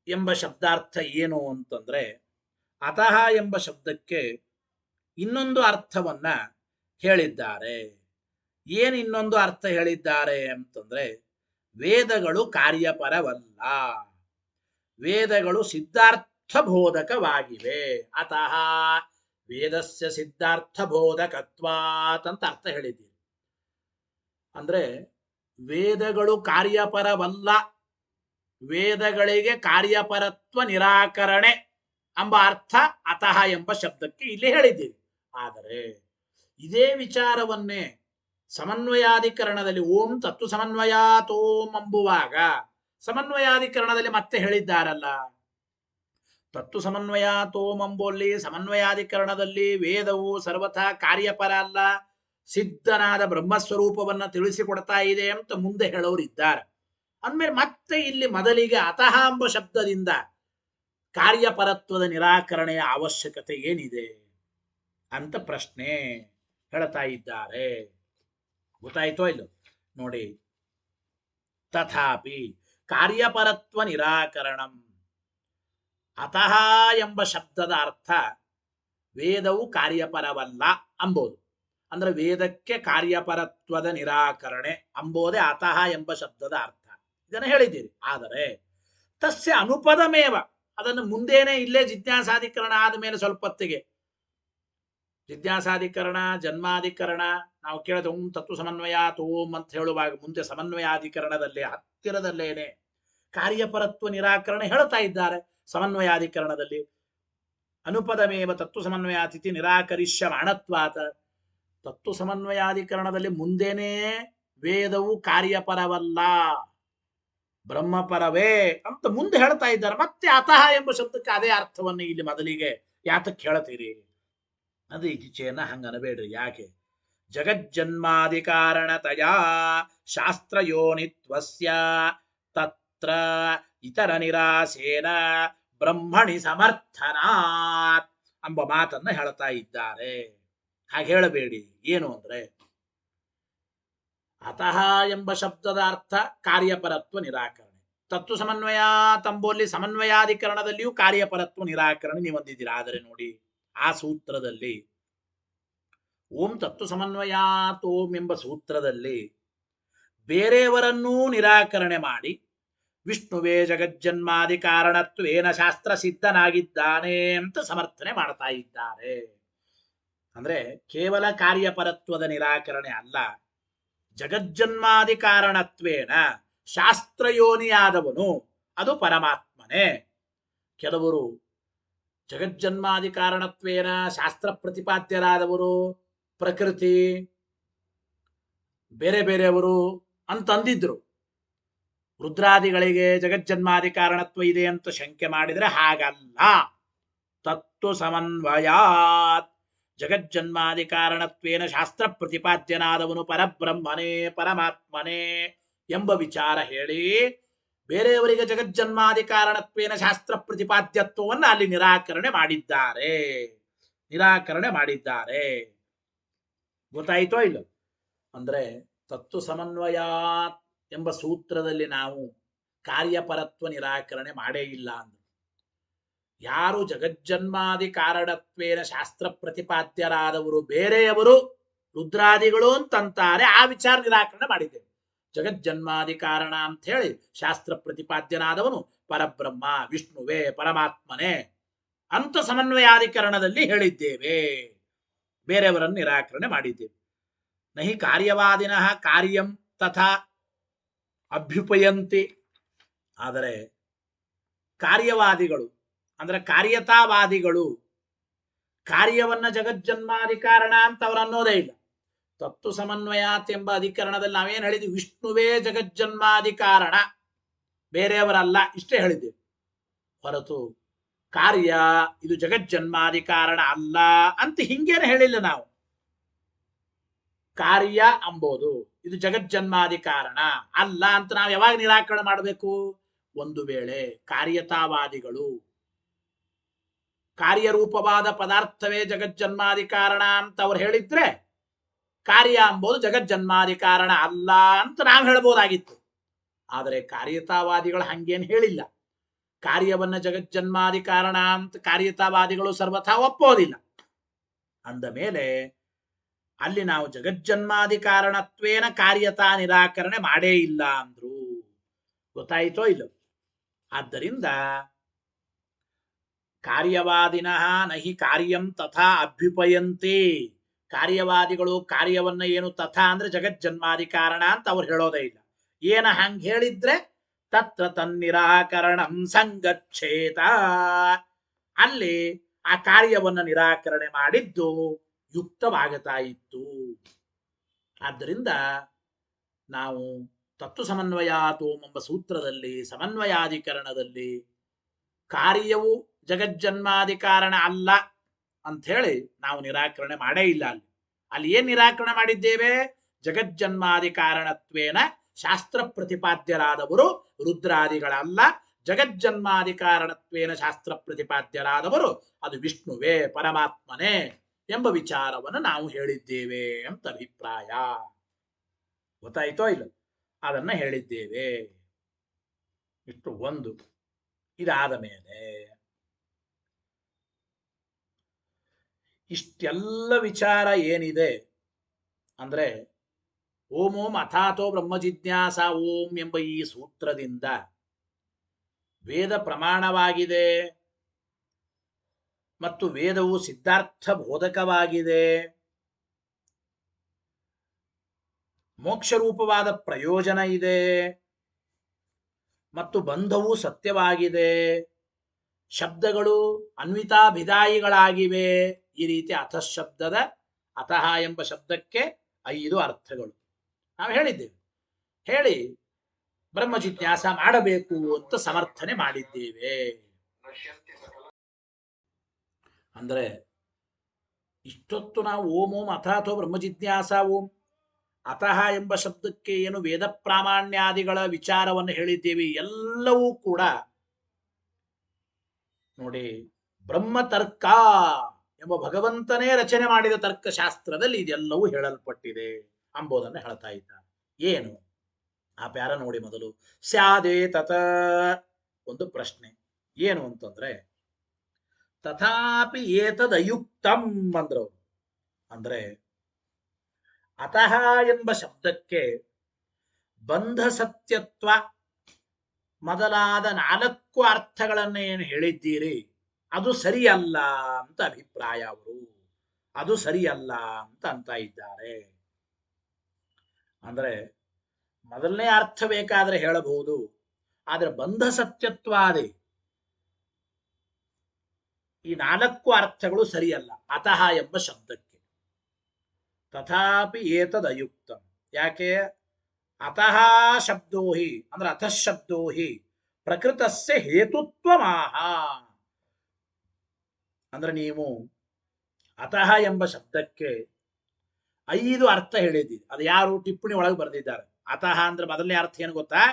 ಎಂಬ ಶಬ್ದಾರ್ಥ ಏನು ಅಂತಂದ್ರೆ, ಅತಃ ಎಂಬ ಶಬ್ದಕ್ಕೆ ಇನ್ನೊಂದು ಅರ್ಥವನ್ನ ಹೇಳಿದ್ದಾರೆ. ಏನು ಇನ್ನೊಂದು ಅರ್ಥ ಹೇಳಿದ್ದಾರೆ ಅಂತಂದ್ರೆ, ವೇದಗಳು ಕಾರ್ಯಪರವಲ್ಲ, ವೇದಗಳು ಸಿದ್ಧಾರ್ಥ ಬೋಧಕವಾಗಿವೆ. ಅತಃ ವೇದಸ್ಯ ಸಿದ್ಧಾರ್ಥ ಬೋಧಕತ್ವಾತ್ ಅಂತ ಅರ್ಥ ಹೇಳಿದ್ದೀರಿ. ಅಂದ್ರೆ ವೇದಗಳು ಕಾರ್ಯಪರವಲ್ಲ, ವೇದಗಳಿಗೆ ಕಾರ್ಯಪರತ್ವ ನಿರಾಕರಣೆ ಎಂಬ ಅರ್ಥ ಅತಃ ಎಂಬ ಶಬ್ದಕ್ಕೆ ಇಲ್ಲಿ ಹೇಳಿದ್ದೀರಿ. ಆದರೆ ಇದೇ ವಿಚಾರವನ್ನೇ ಸಮನ್ವಯಾಧಿಕರಣದಲ್ಲಿ ಓಂ ತತ್ವ ಸಮನ್ವಯಾತ್ ಓಂ ಎಂಬುವಾಗ ಸಮನ್ವಯಾಧಿಕರಣದಲ್ಲಿ ಮತ್ತೆ ಹೇಳಿದ್ದಾರಲ್ಲ. ತತ್ವ ಸಮನ್ವಯಾತ್ ಓಂ ಎಂಬಲ್ಲಿ ಸಮನ್ವಯಾಧಿಕರಣದಲ್ಲಿ ವೇದವು ಸರ್ವಥಾ ಕಾರ್ಯಪರ ಅಲ್ಲ, ಸಿದ್ಧನಾದ ಬ್ರಹ್ಮಸ್ವರೂಪವನ್ನ ತಿಳಿಸಿಕೊಡ್ತಾ ಇದೆ ಅಂತ ಮುಂದೆ ಹೇಳೋರಿದ್ದಾರೆ. ಅಂದ್ಮೇಲೆ ಮತ್ತೆ ಇಲ್ಲಿ ಮೊದಲಿಗೆ ಅತಃ ಎಂಬ ಶಬ್ದದಿಂದ ಕಾರ್ಯಪರತ್ವದ ನಿರಾಕರಣೆಯ ಅವಶ್ಯಕತೆ ಏನಿದೆ ಅಂತ ಪ್ರಶ್ನೆ ಹೇಳ್ತಾ ಇದ್ದಾರೆ. ಗೊತ್ತಾಯ್ತೋ ಇಲ್ಲೋ ನೋಡಿ. ತಥಾಪಿ ಕಾರ್ಯಪರತ್ವ ನಿರಾಕರಣಂ, ಅತಃ ಎಂಬ ಶಬ್ದದ ಅರ್ಥ ವೇದವು ಕಾರ್ಯಪರವಲ್ಲ ಅಂಬೋದು. ಅಂದ್ರೆ ವೇದಕ್ಕೆ ಕಾರ್ಯಪರತ್ವದ ನಿರಾಕರಣೆ ಅಂಬೋದೇ ಅತಃ ಎಂಬ ಶಬ್ದದ ಅರ್ಥ. ಇದನ್ನು ಹೇಳಿದ್ದೀರಿ. ಆದರೆ ತಸ್ಯ ಅನುಪದಮೇವ, ಅದನ್ನು ಮುಂದೇನೆ ಇಲ್ಲೇ ಜಿಜ್ಞಾಸಾಧಿಕರಣ ಆದಮೇಲೆ ಸ್ವಲ್ಪ ಹೊತ್ತಿಗೆ ಜಿಜ್ಞಾಸಾಧಿಕರಣ ಜನ್ಮಾಧಿಕರಣ ನಾವು ಕೇಳಿದ ಓಂ ತತ್ವ ಸಮನ್ವಯಾತ್ ಓಂ ಅಂತ ಹೇಳುವಾಗ ಮುಂದೆ ಸಮನ್ವಯಾಧಿಕರಣದಲ್ಲೇ ಹತ್ತಿರದಲ್ಲೇನೆ ಕಾರ್ಯಪರತ್ವ ನಿರಾಕರಣೆ ಹೇಳ್ತಾ ಇದ್ದಾರೆ. ಸಮನ್ವಯಾಧಿಕರಣದಲ್ಲಿ ಅನುಪದಮೇವ ತತ್ವ ಸಮನ್ವಯಾತಿಥಿ ನಿರಾಕರಿಷ್ಯಮಾಣತ್ವಾತ. ತತ್ವ ಸಮನ್ವಯಾಧಿಕರಣದಲ್ಲಿ ಮುಂದೆನೇ ವೇದವು ಕಾರ್ಯಪರವಲ್ಲ ಬ್ರಹ್ಮಪರವೇ ಅಂತ ಮುಂದೆ ಹೇಳ್ತಾ ಇದ್ದಾರೆ. ಮತ್ತೆ ಅತಃ ಎಂಬ ಶಬ್ದಕ್ಕೆ ಅದೇ ಅರ್ಥವನ್ನು ಇಲ್ಲಿ ಮೊದಲಿಗೆ ಯಾತಕ್ಕೆ ಹೇಳ್ತೀರಿ? ಅದು ಇಚ್ಛೆಯನ್ನ ಹಂಗ ಅನಬೇಡ್ರಿ. ಯಾಕೆ? ಜಗಜ್ಜನ್ಮಾದಿ ಕಾರಣತಯಾ ಶಾಸ್ತ್ರಯೋನಿತ್ವಸ್ಯ ತತ್ರ ಇತರ ನಿರಾಸೇನ ಬ್ರಹ್ಮಣಿ ಸಮರ್ಥನಾತ್ ಎಂಬ ಮಾತನ್ನ ಹೇಳ್ತಾ ಇದ್ದಾರೆ. ಹಾಗೆ ಹೇಳಬೇಡಿ. ಏನು ಅಂದ್ರೆ ಅತಃ ಎಂಬ ಶಬ್ದದ ಅರ್ಥ ಕಾರ್ಯಪರತ್ವ ನಿರಾಕರಣೆ. ತತ್ವ ಸಮನ್ವಯ ತಂಬೋಲಿ ಸಮನ್ವಯಾಧಿಕರಣದಲ್ಲಿಯೂ ಕಾರ್ಯಪರತ್ವ ನಿರಾಕರಣೆ ನೀವಂದಿದ್ದೀರಾ. ಆದರೆ ನೋಡಿ, ಆ ಸೂತ್ರದಲ್ಲಿ ಓಂ ತತ್ವ ಸಮನ್ವಯಾತ್ ಓಂ ಎಂಬ ಸೂತ್ರದಲ್ಲಿ ಬೇರೆಯವರನ್ನೂ ನಿರಾಕರಣೆ ಮಾಡಿ ವಿಷ್ಣುವೇ ಜಗಜ್ಜನ್ಮಾದಿ ಕಾರಣತ್ವೇನ ಶಾಸ್ತ್ರ ಸಿದ್ಧನಾಗಿದ್ದಾನೆ ಅಂತ ಸಮರ್ಥನೆ ಮಾಡ್ತಾ ಇದ್ದಾರೆ. ಅಂದ್ರೆ ಕೇವಲ ಕಾರ್ಯಪರತ್ವದ ನಿರಾಕರಣೆ ಅಲ್ಲ, ಜಗಜ್ಜನ್ಮಾದಿ ಕಾರಣತ್ವೇನ ಶಾಸ್ತ್ರಯೋನಿಯಾದವನು ಅದು ಪರಮಾತ್ಮನೇ. ಕೆಲವರು ಜಗಜ್ಜನ್ಮಾದಿ ಕಾರಣತ್ವೇನ ಶಾಸ್ತ್ರ ಪ್ರತಿಪಾದ್ಯರಾದವರು ಪ್ರಕೃತಿ ಬೇರೆ ಬೇರೆಯವರು ಅಂತಂದಿದ್ರು. ರುದ್ರಾದಿಗಳಿಗೆ ಜಗಜ್ಜನ್ಮಾದಿ ಕಾರಣತ್ವ ಇದೆ ಅಂತ ಶಂಕೆ ಮಾಡಿದರೆ ಹಾಗಲ್ಲ. ತತ್ವ ಸಮನ್ವಯಾತ್ ಜಗಜ್ಜನ್ಮಾದಿ ಕಾರಣತ್ವೇನ ಶಾಸ್ತ್ರ ಪ್ರತಿಪಾದ್ಯನಾದವನು ಪರಬ್ರಹ್ಮನೇ ಪರಮಾತ್ಮನೇ ಎಂಬ ವಿಚಾರ ಹೇಳಿ ಬೇರೆಯವರಿಗೆ ಜಗಜ್ಜನ್ಮಾದಿ ಕಾರಣತ್ವೇನ ಶಾಸ್ತ್ರ ಪ್ರತಿಪಾದ್ಯತ್ವವನ್ನು ಅಲ್ಲಿ ನಿರಾಕರಣೆ ಮಾಡಿದ್ದಾರೆ. ಗೊತ್ತಾಯ್ತೋ ಇಲ್ಲ? ಅಂದ್ರೆ ತತ್ವ ಸಮನ್ವಯಾತ್ ಎಂಬ ಸೂತ್ರದಲ್ಲಿ ನಾವು ಕಾರ್ಯಪರತ್ವ ನಿರಾಕರಣೆ ಮಾಡೇ ಇಲ್ಲ ಅಂದ್ರೆ ಯಾರು ಜಗಜ್ಜನ್ಮಾದಿ ಕಾರಣತ್ವೇನ ಶಾಸ್ತ್ರ ಪ್ರತಿಪಾದ್ಯರಾದವರು ಬೇರೆಯವರು ರುದ್ರಾದಿಗಳು ಅಂತಂತಾರೆ, ಆ ವಿಚಾರ ನಿರಾಕರಣೆ ಮಾಡಿದ್ದೇವೆ. ಜಗಜ್ಜನ್ಮಾದಿ ಕಾರಣ ಅಂತ ಹೇಳಿ ಶಾಸ್ತ್ರ ಪ್ರತಿಪಾದ್ಯನಾದವನು ಪರಬ್ರಹ್ಮ ವಿಷ್ಣುವೇ ಪರಮಾತ್ಮನೇ ಅಂತ ಸಮನ್ವಯಾಧಿಕರಣದಲ್ಲಿ ಹೇಳಿದ್ದೇವೆ. ಬೇರೆಯವರನ್ನು ನಿರಾಕರಣೆ ಮಾಡಿದ್ದೇವೆ. ನಹಿ ಕಾರ್ಯವಾದಿನಃ ಕಾರ್ಯಂ ತಥಾ ಅಭ್ಯುಪಯಂತಿ. ಆದರೆ ಕಾರ್ಯವಾದಿಗಳು ಅಂದ್ರೆ ಕಾರ್ಯತಾವಾದಿಗಳು ಕಾರ್ಯವನ್ನ ಜಗಜ್ಜನ್ಮಾದಿ ಕಾರಣ ಅಂತ ಅವರು ಅನ್ನೋದೇ ಇಲ್ಲ. ತತ್ವ ಸಮನ್ವಯಾತ್ ಎಂಬ ಅಧಿಕರಣದಲ್ಲಿ ನಾವೇನು ಹೇಳಿದ್ವಿ? ವಿಷ್ಣುವೇ ಜಗಜ್ಜನ್ಮಾದಿ ಕಾರಣ, ಬೇರೆಯವರಲ್ಲ, ಇಷ್ಟೇ ಹೇಳಿದ್ದೇವೆ. ಹೊರತು ಕಾರ್ಯ ಇದು ಜಗಜ್ಜನ್ಮಾದಿ ಕಾರಣ ಅಲ್ಲ ಅಂತ ಹಿಂಗೇನು ಹೇಳಿಲ್ಲ ನಾವು. ಕಾರ್ಯ ಅಂಬೋದು ಇದು ಜಗಜ್ಜನ್ಮಾದಿ ಕಾರಣ ಅಲ್ಲ ಅಂತ ನಾವು ಯಾವಾಗ ನಿರಾಕರಣೆ ಮಾಡಬೇಕು? ಒಂದು ವೇಳೆ ಕಾರ್ಯತಾವಾದಿಗಳು ಕಾರ್ಯರೂಪವಾದ ಪದಾರ್ಥವೇ ಜಗಜ್ಜನ್ಮಾದಿ ಕಾರಣ ಅಂತ ಅವ್ರು ಹೇಳಿದ್ರೆ ಕಾರ್ಯ ಅಂಬೋದು ಜಗಜ್ಜನ್ಮಾದಿ ಕಾರಣ ಅಲ್ಲ ಅಂತ ನಾವು ಹೇಳ್ಬೋದಾಗಿತ್ತು. ಆದರೆ ಕಾರ್ಯತಾವಾದಿಗಳು ಹಂಗೇನು ಹೇಳಿಲ್ಲ. ಕಾರ್ಯವನ್ನ ಜಗಜ್ಜನ್ಮಾದಿ ಕಾರಣ ಅಂತ ಕಾರ್ಯತಾವಾದಿಗಳು ಸರ್ವಥಾ ಒಪ್ಪೋದಿಲ್ಲ. ಅಂದ ಮೇಲೆ ಅಲ್ಲಿ ನಾವು ಜಗಜ್ಜನ್ಮಾದಿ ಕಾರಣತ್ವೇನ ಕಾರ್ಯತಾ ನಿರಾಕರಣೆ ಮಾಡೇ ಇಲ್ಲ ಅಂದ್ರು. ಗೊತ್ತಾಯಿತೋ ಇಲ್ಲ? ಆದ್ದರಿಂದ ಕಾರ್ಯವಾದಿನಃ ನಹಿ ಕಾರ್ಯಂ ತಥಾ ಅಭ್ಯುಪಯಂತಿ. ಕಾರ್ಯವಾದಿಗಳು ಕಾರ್ಯವನ್ನ ಏನು ತಥಾ ಅಂದ್ರೆ ಜಗಜ್ಜನ್ಮಾದಿ ಕಾರಣ ಅಂತ ಅವ್ರು ಹೇಳೋದೇ ಇಲ್ಲ. ಏನ ಹಂಗ ಹೇಳಿದ್ರೆ ತತ್ರ ತನ್ನಿರಾಕರಣಂ ಸಂಗಚ್ಛೇತ, ಅಲ್ಲಿ ಆ ಕಾರ್ಯವನ್ನ ನಿರಾಕರಣೆ ಮಾಡಿದ್ದು ಯುಕ್ತವಾಗುತ್ತಾ ಇತ್ತು. ಆದ್ದರಿಂದ ನಾವು ತತ್ವ ಸಮನ್ವಯಾತ್ ಓಂ ಎಂಬ ಸೂತ್ರದಲ್ಲಿ ಸಮನ್ವಯಾಧಿಕರಣದಲ್ಲಿ ಕಾರ್ಯವು ಜಗಜ್ಜನ್ಮಾದಿ ಕಾರಣ ಅಲ್ಲ ಅಂತ ಹೇಳಿ ನಾವು ನಿರಾಕರಣೆ ಮಾಡೇ ಇಲ್ಲ. ಅಲ್ಲಿ ಏನ್ ನಿರಾಕರಣೆ ಮಾಡಿದ್ದೇವೆ? ಜಗಜ್ಜನ್ಮಾದಿ ಕಾರಣತ್ವೇನ ಶಾಸ್ತ್ರ ಪ್ರತಿಪಾದ್ಯರಾದವರು ರುದ್ರಾದಿಗಳಲ್ಲ, ಜಗಜ್ಜನ್ಮಾದಿ ಕಾರಣತ್ವೇನ ಶಾಸ್ತ್ರ ಪ್ರತಿಪಾದ್ಯರಾದವರು ಅದು ವಿಷ್ಣುವೇ ಪರಮಾತ್ಮನೇ ಎಂಬ ವಿಚಾರವನ್ನು ನಾವು ಹೇಳಿದ್ದೇವೆ ಅಂತ ಅಭಿಪ್ರಾಯ. ಗೊತ್ತಾಯ್ತೋ ಇಲ್ಲ? ಅದನ್ನ ಹೇಳಿದ್ದೇವೆ. ಇಷ್ಟು ಒಂದು. ಇದಾದ ಮೇಲೆ ಇಷ್ಟೆಲ್ಲ ವಿಚಾರ ಏನಿದೆ ಅಂದ್ರೆ ಓಂ ಓಂ ಅಥಾತೋ ಬ್ರಹ್ಮ ಜಿಜ್ಞಾಸ ಓಂ ಎಂಬ ಈ ಸೂತ್ರದಿಂದ ವೇದ ಪ್ರಮಾಣವಾಗಿದೆ ಮತ್ತು ವೇದವು ಸಿದ್ಧಾರ್ಥ ಬೋಧಕವಾಗಿದೆ, ಮೋಕ್ಷರೂಪವಾದ ಪ್ರಯೋಜನ ಇದೆ ಮತ್ತು ಬಂಧವು ಸತ್ಯವಾಗಿದೆ, ಶಬ್ದಗಳು ಅನ್ವಿತಾಭಿದಾಯಿಗಳಾಗಿವೆ. ಈ ರೀತಿ ಅತಃ ಶಬ್ದದ ಅತಃ ಎಂಬ ಶಬ್ದಕ್ಕೆ 5 ಅರ್ಥಗಳು ನಾವು ಹೇಳಿದ್ದೇವೆ. ಹೇಳಿ ಬ್ರಹ್ಮ ಜಿಜ್ಞಾಸ ಮಾಡಬೇಕು ಅಂತ ಸಮರ್ಥನೆ ಮಾಡಿದ್ದೇವೆ. ಅಂದ್ರೆ ಇಷ್ಟೊತ್ತು ನಾವು ಓಂ ಓಂ ಅಥ ಅಥವಾ ಬ್ರಹ್ಮ ಜಿಜ್ಞಾಸ ಓಂ ಅತಃ ಎಂಬ ಶಬ್ದಕ್ಕೆ ಏನು ವೇದ ಪ್ರಾಮಾಣ್ಯಾದಿಗಳ ವಿಚಾರವನ್ನು ಹೇಳಿದ್ದೇವೆ. ಎಲ್ಲವೂ ಕೂಡ ನೋಡಿ ಬ್ರಹ್ಮತರ್ಕ ಎಂಬ ಭಗವಂತನೇ ರಚನೆ ಮಾಡಿದ ತರ್ಕಶಾಸ್ತ್ರದಲ್ಲಿ ಇದೆಲ್ಲವೂ ಹೇಳಲ್ಪಟ್ಟಿದೆ ಎಂಬುದನ್ನು ಹೇಳ್ತಾ ಇದ್ದಾರೆ. ಏನು ಆ ಪ್ಯಾರ ನೋಡಿ. ಮೊದಲು ಸ್ಯಾದೇ ತತ ಒಂದು ಪ್ರಶ್ನೆ ಏನು ಅಂತಂದ್ರೆ ತಥಾಪಿ ಏತದಯುಕ್ತಂ ಅಂದ್ರು. ಅಂದ್ರೆ ಅತಃ ಎಂಬ ಶಬ್ದಕ್ಕೆ ಬಂಧ ಸತ್ಯತ್ವ ಮೊದಲಾದ 4 ಅರ್ಥಗಳನ್ನ ಏನು ಹೇಳಿದ್ದೀರಿ ಅದು ಸರಿಯಲ್ಲ ಅಂತ ಅಭಿಪ್ರಾಯ. ಅವರು ಅದು ಸರಿಯಲ್ಲ ಅಂತ ಇದ್ದಾರೆ. ಅಂದ್ರೆ ಮೊದಲನೇ ಅರ್ಥ ಬೇಕಾದ್ರೆ ಹೇಳಬಹುದು, ಆದ್ರೆ ಬಂಧ ಸತ್ಯತ್ವಾದಿ ಈ 4 ಅರ್ಥಗಳು ಸರಿಯಲ್ಲ ಅತಃ ಎಂಬ ಶಬ್ದಕ್ಕೆ. ತಥಾಪಿ ಏತದಯುಕ್ತ. ಯಾಕೆ? ಅತಃ ಶಬ್ದೋ ಹಿ ಅಂದ್ರೆ ಅತಃ ಶಬ್ದೋ ಹಿ ಪ್ರಕೃತಸ್ಯ ಹೇತುತ್ವಮಾಹ. ಅಂದ್ರೆ ನೀವು ಅತಃ ಎಂಬ ಶಬ್ದಕ್ಕೆ 5 ಅರ್ಥ ಹೇಳಿದ್ದೀರಿ. ಅದು ಯಾರು ಟಿಪ್ಪಣಿ ಒಳಗೆ ಬರೆದಿದ್ದಾರೆ. ಅತಃ ಅಂದ್ರೆ ಮೊದಲನೇ ಅರ್ಥ ಏನು ಗೊತ್ತಾ?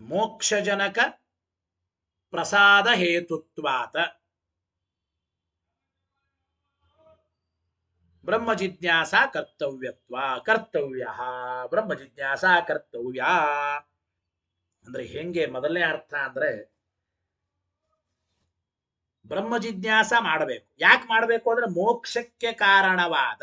ಮೋಕ್ಷಜನಕ ಪ್ರಸಾದ ಹೇತುತ್ವಾತ ಬ್ರಹ್ಮ ಜಿಜ್ಞಾಸ ಕರ್ತವ್ಯ ಬ್ರಹ್ಮ ಜಿಜ್ಞಾಸ ಕರ್ತವ್ಯ. ಅಂದ್ರೆ ಹೆಂಗೆ? ಮೊದಲನೇ ಅರ್ಥ ಅಂದ್ರೆ ಬ್ರಹ್ಮ ಜಿಜ್ಞಾಸ ಮಾಡಬೇಕು. ಯಾಕೆ ಮಾಡಬೇಕು ಅಂದ್ರೆ ಮೋಕ್ಷಕ್ಕೆ ಕಾರಣವಾದ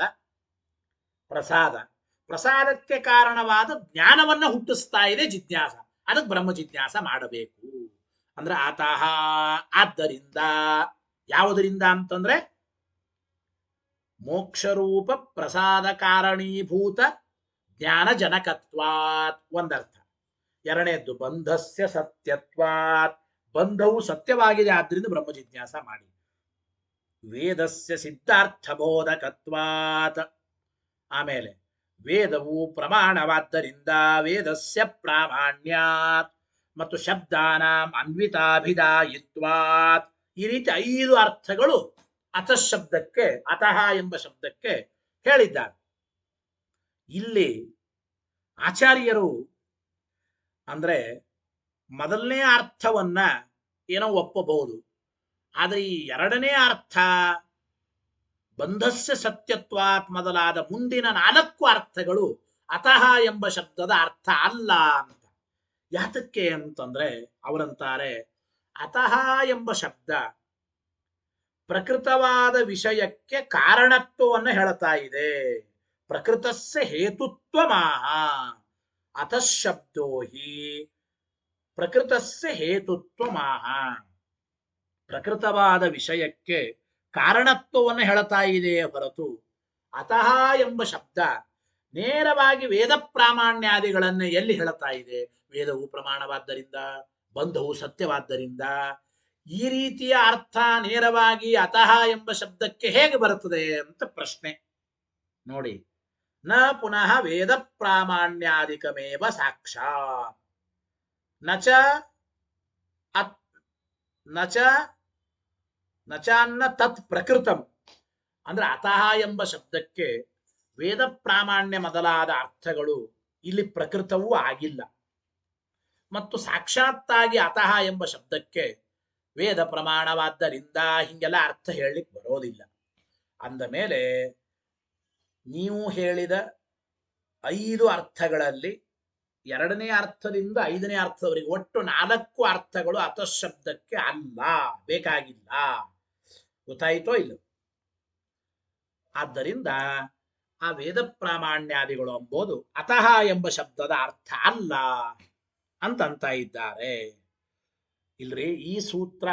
ಪ್ರಸಾದಕ್ಕೆ ಕಾರಣವಾದ ಜ್ಞಾನವನ್ನ ಹುಟ್ಟಿಸ್ತಾ ಇದೆ ಜಿಜ್ಞಾಸ. ಅದಕ್ಕೆ ಬ್ರಹ್ಮ ಜಿಜ್ಞಾಸ ಮಾಡಬೇಕು. ಅಂದ್ರೆ ಆತಃ ಆದ್ದರಿಂದ. ಯಾವುದರಿಂದ ಅಂತಂದ್ರೆ ಮೋಕ್ಷರೂಪ ಪ್ರಸಾದ ಕಾರಣೀಭೂತ ಜ್ಞಾನ ಜನಕತ್ವಾತ್ ಒಂದರ್ಥ. ಎರಡನೇದ್ದು ಬಂಧಸ್ಯ ಸತ್ಯತ್ವಾತ್, ಬಂಧವು ಸತ್ಯವಾಗಿದೆ ಆದ್ರಿಂದ ಬ್ರಹ್ಮ ಜಿಜ್ಞಾಸ ಮಾಡಿ. ವೇದಸ್ಯ ಸಿದ್ಧಾರ್ಥ ಬೋಧಕತ್ವಾತ್, ಆಮೇಲೆ ವೇದವು ಪ್ರಮಾಣವಾದ್ದರಿಂದ ವೇದಸ್ಯ ಪ್ರಾಮಾಣ್ಯಾತ್ ಮತ್ತು ಶಬ್ದಾನಾಂ ಅನ್ವಿತಾಭಿದಾಯಿತ್ವಾತ್. ಈ ರೀತಿ 5 ಅರ್ಥಗಳು ಅತಃ ಶಬ್ದಕ್ಕೆ ಅತಃ ಎಂಬ ಶಬ್ದಕ್ಕೆ ಹೇಳಿದ್ದಾರೆ. ಇಲ್ಲಿ ಆಚಾರ್ಯರು ಅಂದ್ರೆ ಮೊದಲನೇ ಅರ್ಥವನ್ನ ಏನೋ ಒಪ್ಪಬಹುದು, ಆದರೆ ಈ ಎರಡನೇ ಅರ್ಥ ಬಂಧಸ್ಯ ಸತ್ಯತ್ವಾತ್ ಮೊದಲಾದ ಮುಂದಿನ 4 ಅರ್ಥಗಳು ಅತಃ ಎಂಬ ಶಬ್ದದ ಅರ್ಥ ಅಲ್ಲ ಅಂತ. ಯಾತಕ್ಕೆ ಅಂತಂದ್ರೆ ಅವರಂತಾರೆ ಅತಃ ಎಂಬ ಶಬ್ದ ಪ್ರಕೃತವಾದ ವಿಷಯಕ್ಕೆ ಕಾರಣತ್ವವನ್ನು ಹೇಳ್ತಾ ಇದೆ. ಪ್ರಕೃತಸ್ಯ ಹೇತುತ್ವಮಾಹ ಅತಃ ಶಬ್ದೋ ಹಿ ಪ್ರಕೃತಸ್ಯ ಹೇತುತ್ವಮಾಹ. ಪ್ರಕೃತವಾದ ವಿಷಯಕ್ಕೆ ಕಾರಣತ್ವವನ್ನು ಹೇಳ್ತಾ ಇದೆ ಹೊರತು ಅತಃ ಎಂಬ ಶಬ್ದ ನೇರವಾಗಿ ವೇದ ಪ್ರಾಮಾಣ್ಯಾದಿಗಳನ್ನೇ ಎಲ್ಲಿ ಹೇಳ್ತಾ ಇದೆ? ವೇದವು ಪ್ರಮಾಣವಾದ್ದರಿಂದ, ಬಂಧವು ಸತ್ಯವಾದ್ದರಿಂದ. ಈ ರೀತಿಯ ಅರ್ಥ ನೇರವಾಗಿ ಅತಃ ಎಂಬ ಶಬ್ದಕ್ಕೆ ಹೇಗೆ ಬರುತ್ತದೆ ಅಂತ ಪ್ರಶ್ನೆ ನೋಡಿ. ನ ಪುನಃ ವೇದ ಪ್ರಾಮಾಣ್ಯಾದಿಕಮೇವ ಸಾಕ್ಷಾತ್ ನಚ ನಚಾನ್ನ ತತ್ ಪ್ರಕೃತಂ. ಅಂದ್ರೆ ಅತಃ ಎಂಬ ಶಬ್ದಕ್ಕೆ ವೇದ ಪ್ರಾಮಾಣ್ಯ ಮೊದಲಾದ ಅರ್ಥಗಳು ಇಲ್ಲಿ ಪ್ರಕೃತವೂ ಆಗಿಲ್ಲ, ಮತ್ತು ಸಾಕ್ಷಾತ್ತಾಗಿ ಅತಃ ಎಂಬ ಶಬ್ದಕ್ಕೆ ವೇದ ಪ್ರಮಾಣವಾದ್ದರಿಂದ ಹಿಂಗೆಲ್ಲ ಅರ್ಥ ಹೇಳಲಿಕ್ಕೆ ಬರೋದಿಲ್ಲ. ಅಂದ ಮೇಲೆ ನೀವು ಹೇಳಿದ 5 ಅರ್ಥಗಳಲ್ಲಿ ಎರಡನೇ ಅರ್ಥದಿಂದ 5ನೇ ಅರ್ಥದವರೆಗೆ ಒಟ್ಟು 4 ಅರ್ಥಗಳು ಅತಃ ಶಬ್ದಕ್ಕೆ ಅಲ್ಲ, ಬೇಕಾಗಿಲ್ಲ. ಗೊತ್ತಾಯಿತೋ ಇಲ್ಲ? ಆದ್ದರಿಂದ ಆ ವೇದ ಪ್ರಾಮಾಣ್ಯಾದಿಗಳು ಎಂಬುದು ಅತಃ ಎಂಬ ಶಬ್ದದ ಅರ್ಥ ಅಲ್ಲ ಅಂತ ಇದ್ದಾರೆ. ಇಲ್ರಿ, ಈ ಸೂತ್ರ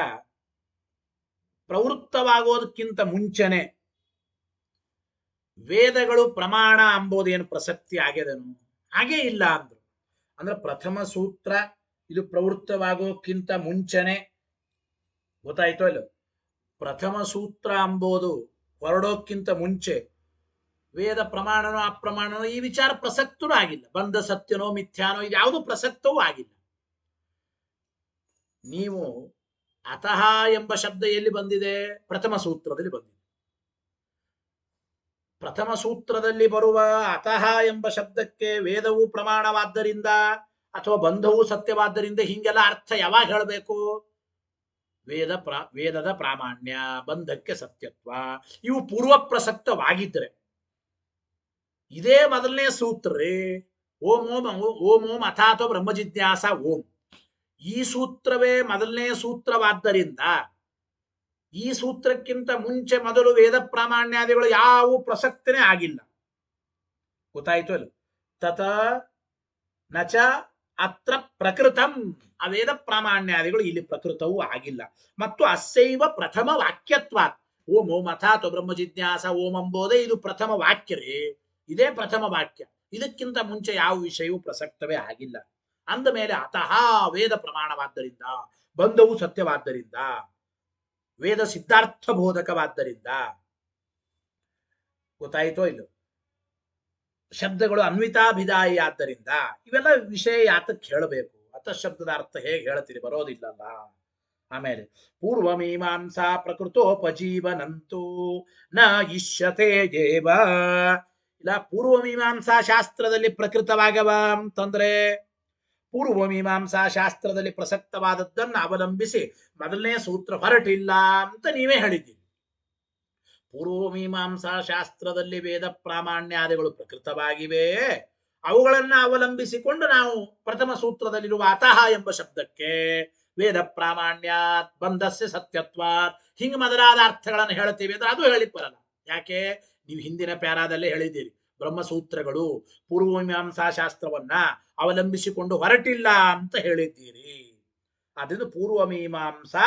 ಪ್ರವೃತ್ತವಾಗೋದಕ್ಕಿಂತ ಮುಂಚೆನೆ ವೇದಗಳು ಪ್ರಮಾಣ ಎಂಬುದೇನು ಪ್ರಸಕ್ತಿ ಆಗ್ಯದನು? ಹಾಗೇ ಇಲ್ಲ ಅಂದ್ರು. ಅಂದ್ರೆ ಪ್ರಥಮ ಸೂತ್ರ ಇದು ಪ್ರವೃತ್ತವಾಗೋಕ್ಕಿಂತ ಮುಂಚೆನೆ ಗೊತ್ತಾಯ್ತೋ ಇಲ್ಲ. ಪ್ರಥಮ ಸೂತ್ರ ಅಂಬೋದು ಹೊರಡೋಕ್ಕಿಂತ ಮುಂಚೆ ವೇದ ಪ್ರಮಾಣನೋ ಅಪ್ರಮಾಣನೋ ಈ ವಿಚಾರ ಪ್ರಸಕ್ತನೂ ಆಗಿಲ್ಲ. ಬಂಧ ಸತ್ಯನೋ ಮಿಥ್ಯಾನೋ ಇದು ಯಾವುದು ಪ್ರಸಕ್ತವೂ ಆಗಿಲ್ಲ. ನೀವು ಅತಃ ಎಂಬ ಶಬ್ದ ಎಲ್ಲಿ ಬಂದಿದೆ? ಪ್ರಥಮ ಸೂತ್ರದಲ್ಲಿ ಬಂದಿದೆ. ಪ್ರಥಮ ಸೂತ್ರದಲ್ಲಿ ಬರುವ ಅತಃ ಎಂಬ ಶಬ್ದಕ್ಕೆ ವೇದವು ಪ್ರಮಾಣವಾದ್ದರಿಂದ ಅಥವಾ ಬಂಧವು ಸತ್ಯವಾದ್ದರಿಂದ ಹಿಂಗೆಲ್ಲ ಅರ್ಥ ಯಾವಾಗ ಹೇಳಬೇಕು? ವೇದದ ಪ್ರಾಮಾಣ್ಯ, ಬಂಧಕ್ಕೆ ಸತ್ಯತ್ವ ಇವು ಪೂರ್ವ ಪ್ರಸಕ್ತವಾಗಿದ್ರೆ ಇದೇ ಮೊದಲನೇ ಸೂತ್ರ ರೀ. ಓಂ ಓಂ ಓಂ ಓಂ ಅಥಾತೋ ಬ್ರಹ್ಮ ಜಿಜ್ಞಾಸ ಓಂ. ಈ ಸೂತ್ರವೇ ಮೊದಲನೇ ಸೂತ್ರವಾದ್ದರಿಂದ ಈ ಸೂತ್ರಕ್ಕಿಂತ ಮುಂಚೆ ಮೊದಲು ವೇದ ಪ್ರಾಮಾಣ್ಯಾದಿಗಳು ಯಾವ ಪ್ರಸಕ್ತನೇ ಆಗಿಲ್ಲ. ಗೊತ್ತಾಯ್ತು ಅಲ್ಲ. ತತ ನಚ ಅತ್ರ ಪ್ರಕೃತಂ, ಆ ವೇದ ಪ್ರಾಮಾಣ್ಯಾದಿಗಳು ಇಲ್ಲಿ ಪ್ರಕೃತವೂ ಆಗಿಲ್ಲ. ಮತ್ತು ಅಸ್ಸೈವ ಪ್ರಥಮ ವಾಕ್ಯತ್ವ. ಓಂ ಓಂ ಅಥಾತೋ ಬ್ರಹ್ಮ ಜಿಜ್ಞಾಸ ಓಂ ಎಂಬುದೇ ಇದು ಪ್ರಥಮ ವಾಕ್ಯ ರೀ. ಇದೇ ಪ್ರಥಮ ವಾಕ್ಯ. ಇದಕ್ಕಿಂತ ಮುಂಚೆ ಯಾವ ವಿಷಯವೂ ಪ್ರಸಕ್ತವೇ ಆಗಿಲ್ಲ. ಅಂದ ಮೇಲೆ ಅತಃ ವೇದ ಪ್ರಮಾಣವಾದ್ದರಿಂದ, ಬಂಧವು ಸತ್ಯವಾದ್ದರಿಂದ, ವೇದ ಸಿದ್ಧಾರ್ಥ ಬೋಧಕವಾದ್ದರಿಂದ, ಗೊತ್ತಾಯಿತೋ ಇಲ್ಲ, ಶಬ್ದಗಳು ಅನ್ವಿತಾಭಿದಾಯಿ ಆದ್ದರಿಂದ ಇವೆಲ್ಲ ವಿಷಯ ಯಾತಕ್ಕೆ ಹೇಳಬೇಕು? ಅತಃ ಶಬ್ದದ ಅರ್ಥ ಹೇಗೆ ಹೇಳ್ತೀರಿ? ಬರೋದಿಲ್ಲಲ್ಲ. ಆಮೇಲೆ ಪೂರ್ವಮೀಮಾಂಸಾ ಪ್ರಕೃತೋಪಜೀವನಂತೂ ನ ಇಷ್ಯತೆ ಏವ. ಇಲ್ಲ, ಪೂರ್ವಮೀಮಾಂಸಾ ಶಾಸ್ತ್ರದಲ್ಲಿ ಪ್ರಕೃತವಾಗವ ಅಂತಂದ್ರೆ ಪೂರ್ವಮೀಮಾಂಸಾ ಶಾಸ್ತ್ರದಲ್ಲಿ ಪ್ರಸಕ್ತವಾದದ್ದನ್ನು ಅವಲಂಬಿಸಿ ಮೊದಲನೇ ಸೂತ್ರ ಹೊರಟಿಲ್ಲ ಅಂತ ನೀವೇ ಹೇಳಿದ್ದೀರಿ. ಪೂರ್ವಮೀಮಾಂಸಾ ಶಾಸ್ತ್ರದಲ್ಲಿ ವೇದ ಪ್ರಾಮಾಣ್ಯಾದಿಗಳು ಪ್ರಕೃತವಾಗಿವೆ. ಅವುಗಳನ್ನ ಅವಲಂಬಿಸಿಕೊಂಡು ನಾವು ಪ್ರಥಮ ಸೂತ್ರದಲ್ಲಿರುವ ಅತಃ ಎಂಬ ಶಬ್ದಕ್ಕೆ ವೇದ ಪ್ರಾಮಾಣ್ಯಾತ್ ಬಂಧಸ್ಯ ಸತ್ಯತ್ವಾತ್ ಹಿಂಗ ಮೊದಲಾದ ಅರ್ಥಗಳನ್ನು ಹೇಳ್ತೀವಿ ಅಂದ್ರೆ ಅದು ಹೇಳಿಕ್ ಬರಲ್ಲ. ಯಾಕೆ? ನೀವು ಹಿಂದಿನ ಪ್ಯಾರಾದಲ್ಲೇ ಹೇಳಿದ್ದೀರಿ, ಬ್ರಹ್ಮಸೂತ್ರಗಳು ಪೂರ್ವಮೀಮಾಂಸಾ ಶಾಸ್ತ್ರವನ್ನ ಅವಲಂಬಿಸಿಕೊಂಡು ಹೊರಟಿಲ್ಲ ಅಂತ ಹೇಳಿದ್ದೀರಿ. ಅದರಿಂದ ಪೂರ್ವಮೀಮಾಂಸಾ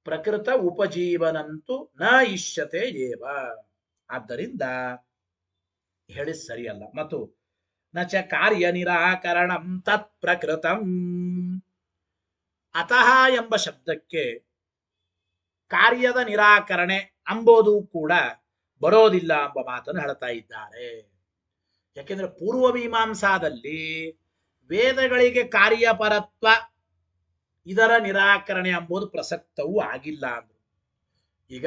ಪ್ರಕೃತ ಉಪಜೀವನಂತೂ ನ ಇಷ್ಯತೆ ಏವ. ಆದ್ದರಿಂದ ಹೇಳಿ ಸರಿಯಲ್ಲ. ಮತ್ತು ನಚ ಕಾರ್ಯ ನಿರಾಕರಣಂ ತತ್ ಪ್ರಕೃತಂ. ಅತಃ ಎಂಬ ಶಬ್ದಕ್ಕೆ ಕಾರ್ಯದ ನಿರಾಕರಣೆ ಅಂಬೋದು ಕೂಡ ಬರೋದಿಲ್ಲ ಎಂಬ ಮಾತನ್ನು ಹೇಳ್ತಾ ಇದ್ದಾರೆ. ಯಾಕೆಂದ್ರೆ ಪೂರ್ವಮೀಮಾಂಸಾದಲ್ಲಿ ವೇದಗಳಿಗೆ ಕಾರ್ಯಪರತ್ವ ಇದರ ನಿರಾಕರಣೆ ಎಂಬುದು ಪ್ರಸಕ್ತವೂ ಆಗಿಲ್ಲ ಅಂದ್ರು. ಈಗ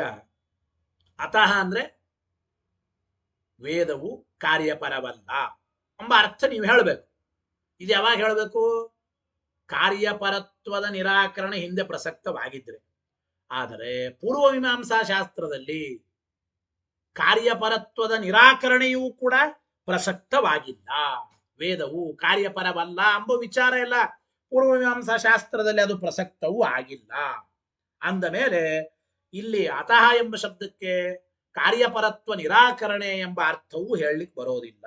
ಅತಃ ಅಂದ್ರೆ ವೇದವು ಕಾರ್ಯಪರವಲ್ಲ ಎಂಬ ಅರ್ಥ ನೀವು ಹೇಳಬೇಕು. ಇದು ಯಾವಾಗ ಹೇಳಬೇಕು? ಕಾರ್ಯಪರತ್ವದ ನಿರಾಕರಣೆ ಹಿಂದೆ ಪ್ರಸಕ್ತವಾಗಿದ್ರೆ. ಆದರೆ ಪೂರ್ವಮೀಮಾಂಸಾ ಶಾಸ್ತ್ರದಲ್ಲಿ ಕಾರ್ಯಪರತ್ವದ ನಿರಾಕರಣೆಯೂ ಕೂಡ ಪ್ರಸಕ್ತವಾಗಿಲ್ಲ. ವೇದವು ಕಾರ್ಯಪರವಲ್ಲ ಎಂಬ ವಿಚಾರ ಎಲ್ಲ ಪೂರ್ವಮೀಮಾಂಸಾ ಶಾಸ್ತ್ರದಲ್ಲಿ ಅದು ಪ್ರಸಕ್ತವೂ ಆಗಿಲ್ಲ. ಅಂದ ಮೇಲೆ ಇಲ್ಲಿ ಅತಃ ಎಂಬ ಶಬ್ದಕ್ಕೆ ಕಾರ್ಯಪರತ್ವ ನಿರಾಕರಣೆ ಎಂಬ ಅರ್ಥವೂ ಹೇಳಲಿಕ್ಕೆ ಬರೋದಿಲ್ಲ.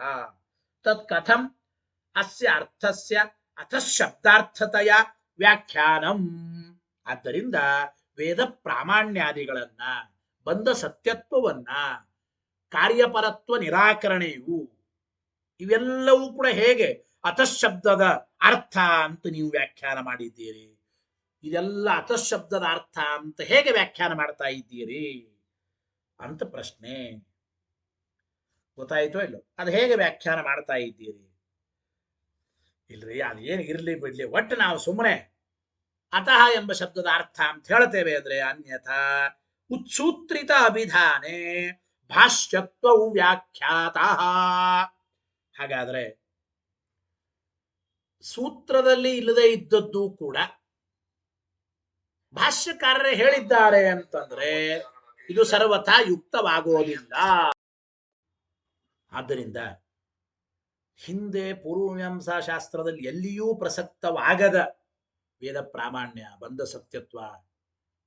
ತತ್ ಕಥಂ ಅಸ್ಯ ಅರ್ಥಸ್ಯ ಅತಃ ಶಬ್ದಾರ್ಥತೆಯ ವ್ಯಾಖ್ಯಾನಂ. ಆದ್ದರಿಂದ ವೇದ ಪ್ರಾಮಾಣ್ಯಾದಿಗಳನ್ನ, ಬಂಧ ಸತ್ಯತ್ವವನ್ನ, ಕಾರ್ಯಪರತ್ವ ನಿರಾಕರಣೆಯು ಇವೆಲ್ಲವೂ ಕೂಡ ಹೇಗೆ ಅತಃ ಶಬ್ದದ ಅರ್ಥ ಅಂತ ನೀವು ವ್ಯಾಖ್ಯಾನ ಮಾಡಿದ್ದೀರಿ? ಇದೆಲ್ಲ ಅತಃ ಶಬ್ದದ ಅರ್ಥ ಅಂತ ಹೇಗೆ ವ್ಯಾಖ್ಯಾನ ಮಾಡ್ತಾ ಇದ್ದೀರಿ ಅಂತ ಪ್ರಶ್ನೆ. ಗೊತ್ತಾಯ್ತೋ ಇಲ್ಲೋ? ಅದು ಹೇಗೆ ವ್ಯಾಖ್ಯಾನ ಮಾಡ್ತಾ ಇದ್ದೀರಿ? ಇಲ್ರಿ, ಅದೇನು ಇರ್ಲಿ ಬಿಡ್ಲಿ, ಒಟ್ಟು ನಾವು ಸುಮ್ಮನೆ ಅತಃ ಎಂಬ ಶಬ್ದದ ಅರ್ಥ ಅಂತ ಹೇಳ್ತೇವೆ ಅಂದ್ರೆ ಅನ್ಯಥಾ ಉತ್ಸೂತ್ರಿತ ಅಭಿಧಾನೆ ಭಾಷ್ಯತ್ವವು ವ್ಯಾಖ್ಯಾತ. ಹಾಗಾದ್ರೆ ಸೂತ್ರದಲ್ಲಿ ಇಲ್ಲದೆ ಇದ್ದದ್ದು ಕೂಡ ಭಾಷ್ಯಕಾರರೇ ಹೇಳಿದ್ದಾರೆ ಅಂತಂದ್ರೆ ಇದು ಸರ್ವಥಾ ಯುಕ್ತವಾಗೋದಿಲ್ಲ. ಆದ್ದರಿಂದ ಹಿಂದೆ ಪೂರ್ವಮೀಮಾಂಸಾ ಶಾಸ್ತ್ರದಲ್ಲಿ ಎಲ್ಲಿಯೂ ಪ್ರಸಕ್ತವಾಗದ ವೇದ ಪ್ರಾಮಾಣ್ಯ, ಬಂಧ ಸತ್ಯತ್ವ,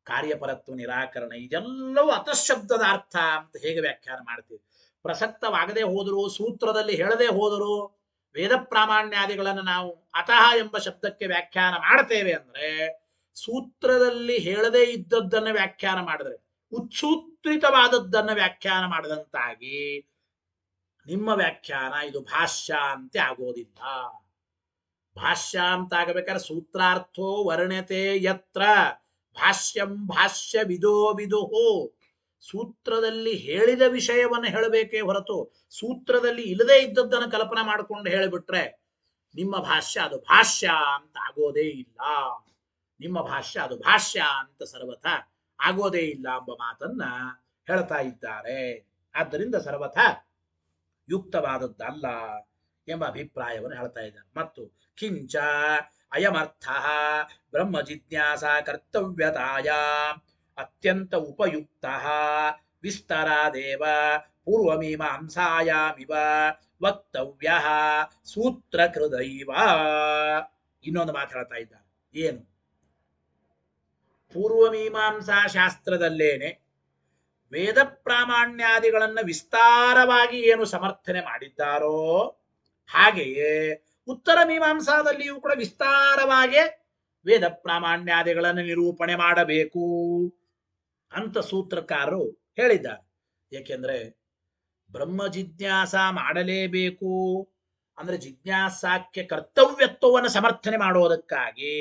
ಕಾರ್ಯಪರತ್ವ ನಿರಾಕರಣೆ ಇದೆಲ್ಲವೂ ಅತಃಶಬ್ದದ ಅರ್ಥ ಅಂತ ಹೇಗೆ ವ್ಯಾಖ್ಯಾನ ಮಾಡ್ತೀವಿ? ಪ್ರಸಕ್ತವಾಗದೆ ಹೋದರೂ, ಸೂತ್ರದಲ್ಲಿ ಹೇಳದೆ ಹೋದರೂ ವೇದ ಪ್ರಾಮಾಣ್ಯಾದಿಗಳನ್ನು ನಾವು ಅತಃ ಎಂಬ ಶಬ್ದಕ್ಕೆ ವ್ಯಾಖ್ಯಾನ ಮಾಡ್ತೇವೆ ಅಂದ್ರೆ ಸೂತ್ರದಲ್ಲಿ ಹೇಳದೇ ಇದ್ದದ್ದನ್ನು ವ್ಯಾಖ್ಯಾನ ಮಾಡಿದ್ರೆ, ಉತ್ಸೂತ್ರಿತವಾದದ್ದನ್ನು ವ್ಯಾಖ್ಯಾನ ಮಾಡದಂತಾಗಿ ನಿಮ್ಮ ವ್ಯಾಖ್ಯಾನ ಇದು ಭಾಷ್ಯ ಅಂತೆ ಆಗೋದಿಲ್ಲ. ಭಾಷ್ಯ ಅಂತ ಆಗಬೇಕಾದ್ರೆ ಸೂತ್ರಾರ್ಥೋ ವರ್ಣ್ಯತೆ ಯತ್ರ ಭಾಷ್ಯಂ ಭಾಷ್ಯ ವಿದೋ ವಿದುಹು. ಸೂತ್ರದಲ್ಲಿ ಹೇಳಿದ ವಿಷಯವನ್ನು ಹೇಳಬೇಕೇ ಹೊರತು ಸೂತ್ರದಲ್ಲಿ ಇಲ್ಲದೇ ಇದ್ದದ್ದನ್ನು ಕಲ್ಪನೆ ಮಾಡಿಕೊಂಡು ಹೇಳಿಬಿಟ್ರೆ ನಿಮ್ಮ ಭಾಷ್ಯ ಅದು ಭಾಷ್ಯ ಅಂತ ಆಗೋದೇ ಇಲ್ಲ. ನಿಮ್ಮ ಭಾಷ್ಯ ಅದು ಭಾಷ್ಯ ಅಂತ ಸರ್ವಥ ಆಗೋದೇ ಇಲ್ಲ ಎಂಬ ಮಾತನ್ನ ಹೇಳ್ತಾ ಇದ್ದಾರೆ. ಆದ್ದರಿಂದ ಸರ್ವಥ ಯುಕ್ತವಾದದ್ದಲ್ಲ ಎಂಬ ಅಭಿಪ್ರಾಯವನ್ನು ಹೇಳ್ತಾ ಇದ್ದಾರೆ. ಮತ್ತು ಕಿಂಚ ಅಯಮರ್ಥ ಬ್ರಹ್ಮ ಜಿಜ್ಞಾಸಾ ಕರ್ತವ್ಯತಾಯ ಅತ್ಯಂತ ಉಪಯುಕ್ತ ವಿಸ್ತರಾದೇವ ಪೂರ್ವಮೀಮಾಂಸಾಯಾಮಿವ ವಕ್ತವ್ಯ ಸೂತ್ರಕೃದೈವ. ಇನ್ನೊಂದು ಮಾತು ಹೇಳ್ತಾ ಇದ್ದಾರೆ. ಏನು? ಪೂರ್ವಮೀಮಾಂಸಾ ಶಾಸ್ತ್ರದಲ್ಲೇನೆ ವೇದ ಪ್ರಾಮಾಣ್ಯಾದಿಗಳನ್ನು ವಿಸ್ತಾರವಾಗಿ ಏನು ಸಮರ್ಥನೆ ಮಾಡಿದ್ದಾರೋ ಹಾಗೆಯೇ ಉತ್ತರ ಮೀಮಾಂಸಾದಲ್ಲಿಯೂ ಕೂಡ ವಿಸ್ತಾರವಾಗಿ ವೇದ ಪ್ರಾಮಾಣ್ಯಾದಿಗಳನ್ನು ನಿರೂಪಣೆ ಮಾಡಬೇಕು ಅಂತ ಸೂತ್ರಕಾರರು ಹೇಳಿದ್ದಾರೆ. ಏಕೆಂದ್ರೆ ಬ್ರಹ್ಮ ಜಿಜ್ಞಾಸ ಮಾಡಲೇಬೇಕು ಅಂದ್ರೆ ಜಿಜ್ಞಾಸಕ್ಕೆ ಕರ್ತವ್ಯತ್ವವನ್ನು ಸಮರ್ಥನೆ ಮಾಡೋದಕ್ಕಾಗಿ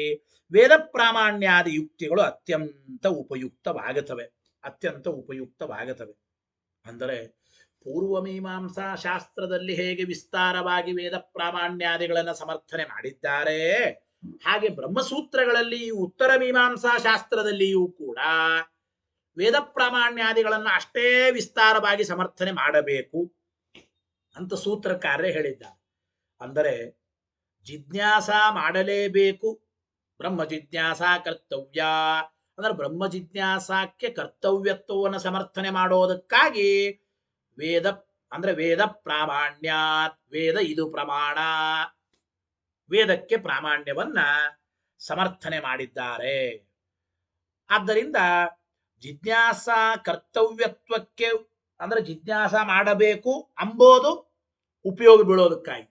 ವೇದ ಪ್ರಾಮಾಣ್ಯಾದಿ ಯುಕ್ತಿಗಳು ಅತ್ಯಂತ ಉಪಯುಕ್ತವಾಗುತ್ತವೆ. ಅತ್ಯಂತ ಉಪಯುಕ್ತವಾಗುತ್ತವೆ ಅಂದರೆ ಪೂರ್ವಮೀಮಾಂಸಾ ಶಾಸ್ತ್ರದಲ್ಲಿ ಹೇಗೆ ವಿಸ್ತಾರವಾಗಿ ವೇದ ಪ್ರಾಮಾಣ್ಯಾದಿಗಳನ್ನು ಸಮರ್ಥನೆ ಮಾಡಿದ್ದಾರೆ ಹಾಗೆ ಬ್ರಹ್ಮಸೂತ್ರಗಳಲ್ಲಿ ಈ ಉತ್ತರ ಮೀಮಾಂಸಾ ಶಾಸ್ತ್ರದಲ್ಲಿಯೂ ಕೂಡ ವೇದ ಪ್ರಾಮಾಣ್ಯಾದಿಗಳನ್ನು ಅಷ್ಟೇ ವಿಸ್ತಾರವಾಗಿ ಸಮರ್ಥನೆ ಮಾಡಬೇಕು ಅಂತ ಸೂತ್ರಕಾರರೇ ಹೇಳಿದ್ದಾರೆ. ಅಂದರೆ ಜಿಜ್ಞಾಸ ಮಾಡಲೇಬೇಕು, ಬ್ರಹ್ಮ ಜಿಜ್ಞಾಸಾ ಕರ್ತವ್ಯ ಅಂದ್ರೆ ಬ್ರಹ್ಮ ಜಿಜ್ಞಾಸಕ್ಕೆ ಕರ್ತವ್ಯತ್ವವನ್ನು ಸಮರ್ಥನೆ ಮಾಡೋದಕ್ಕಾಗಿ ವೇದ ಅಂದ್ರೆ ವೇದ ಪ್ರಾಮಾಣ್ಯಾತ್, ವೇದ ಇದು ಪ್ರಮಾಣ, ವೇದಕ್ಕೆ ಪ್ರಾಮಾಣ್ಯವನ್ನ ಸಮರ್ಥನೆ ಮಾಡಿದ್ದಾರೆ. ಆದ್ದರಿಂದ ಜಿಜ್ಞಾಸ ಕರ್ತವ್ಯತ್ವಕ್ಕೆ ಅಂದ್ರೆ ಜಿಜ್ಞಾಸ ಮಾಡಬೇಕು ಅಂಬೋದು ಉಪಯೋಗ ಬೀಳೋದಕ್ಕಾಗಿ,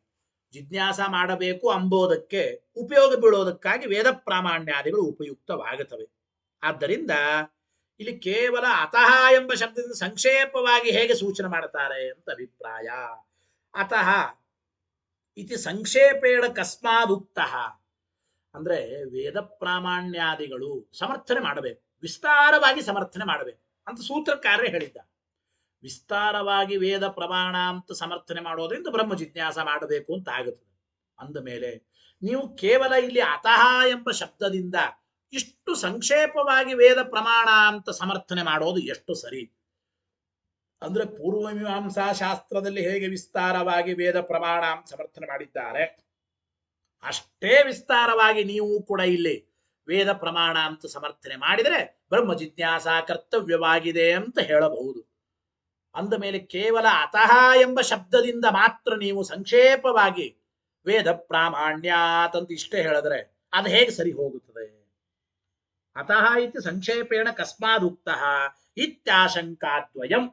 ಜಿಜ್ಞಾಸ ಮಾಡಬೇಕು ಅಂಬೋದಕ್ಕೆ ಉಪಯೋಗ ಬೀಳೋದಕ್ಕಾಗಿ ವೇದ ಪ್ರಾಮಾಣ್ಯಾದಿಗಳು ಉಪಯುಕ್ತವಾಗುತ್ತವೆ. ಆದ್ದರಿಂದ ಇಲ್ಲಿ ಕೇವಲ ಅತಃ ಎಂಬ ಶಬ್ದದಿಂದ ಸಂಕ್ಷೇಪವಾಗಿ ಹೇಗೆ ಸೂಚನೆ ಮಾಡುತ್ತಾರೆ ಅಂತ ಅಭಿಪ್ರಾಯ. ಅತಃ ಇತಿ ಸಂಕ್ಷೇಪೇಣ ಕಸ್ಮಾದುಕ್ತ ಅಂದ್ರೆ ವೇದ ಪ್ರಾಮಾಣ್ಯಾದಿಗಳು ಸಮರ್ಥನೆ ಮಾಡಬೇಕು, ವಿಸ್ತಾರವಾಗಿ ಸಮರ್ಥನೆ ಮಾಡಬೇಕು ಅಂತ ಸೂತ್ರಕಾರರೇ ಹೇಳಿದ್ದ. ವಿಸ್ತಾರವಾಗಿ ವೇದ ಪ್ರಮಾಣ ಅಂತ ಸಮರ್ಥನೆ ಮಾಡೋದ್ರಿಂದ ಬ್ರಹ್ಮ ಜಿಜ್ಞಾಸ ಮಾಡಬೇಕು ಅಂತ ಆಗುತ್ತದೆ. ಅಂದ ಮೇಲೆ ನೀವು ಕೇವಲ ಇಲ್ಲಿ ಅತಃ ಎಂಬ ಶಬ್ದದಿಂದ ಇಷ್ಟು ಸಂಕ್ಷೇಪವಾಗಿ ವೇದ ಪ್ರಮಾಣ ಅಂತ ಸಮರ್ಥನೆ ಮಾಡೋದು ಎಷ್ಟು ಸರಿ? ಅಂದ್ರೆ ಪೂರ್ವಮೀಮಾಂಸಾ ಶಾಸ್ತ್ರದಲ್ಲಿ ಹೇಗೆ ವಿಸ್ತಾರವಾಗಿ ವೇದ ಪ್ರಮಾಣ ಅಂತ ಸಮರ್ಥನೆ ಮಾಡಿದ್ದಾರೆ ಅಷ್ಟೇ ವಿಸ್ತಾರವಾಗಿ ನೀವು ಕೂಡ ಇಲ್ಲಿ ವೇದ ಪ್ರಮಾಣ ಅಂತ ಸಮರ್ಥನೆ ಮಾಡಿದರೆ ಬ್ರಹ್ಮ ಜಿಜ್ಞಾಸ ಕರ್ತವ್ಯವಾಗಿದೆ ಅಂತ ಹೇಳಬಹುದು. ಅಂದ ಮೇಲೆ ಕೇವಲ ಅತಃ ಎಂಬ ಶಬ್ದದಿಂದ ಮಾತ್ರ ನೀವು ಸಂಕ್ಷೇಪವಾಗಿ ವೇದ ಪ್ರಾಮಾಣ್ಯಾತ್ ಅಂತ ಇಷ್ಟೇ ಹೇಳಿದ್ರೆ ಅದು ಹೇಗೆ ಸರಿ ಹೋಗುತ್ತದೆ? ಅತಃ ಇತಿ ಸಂಕ್ಷೇಪೇಣ ಕಸ್ಮಾದುಕ್ತ ಇತ್ಯಾಶಂಕಾದ್ವಯಂ.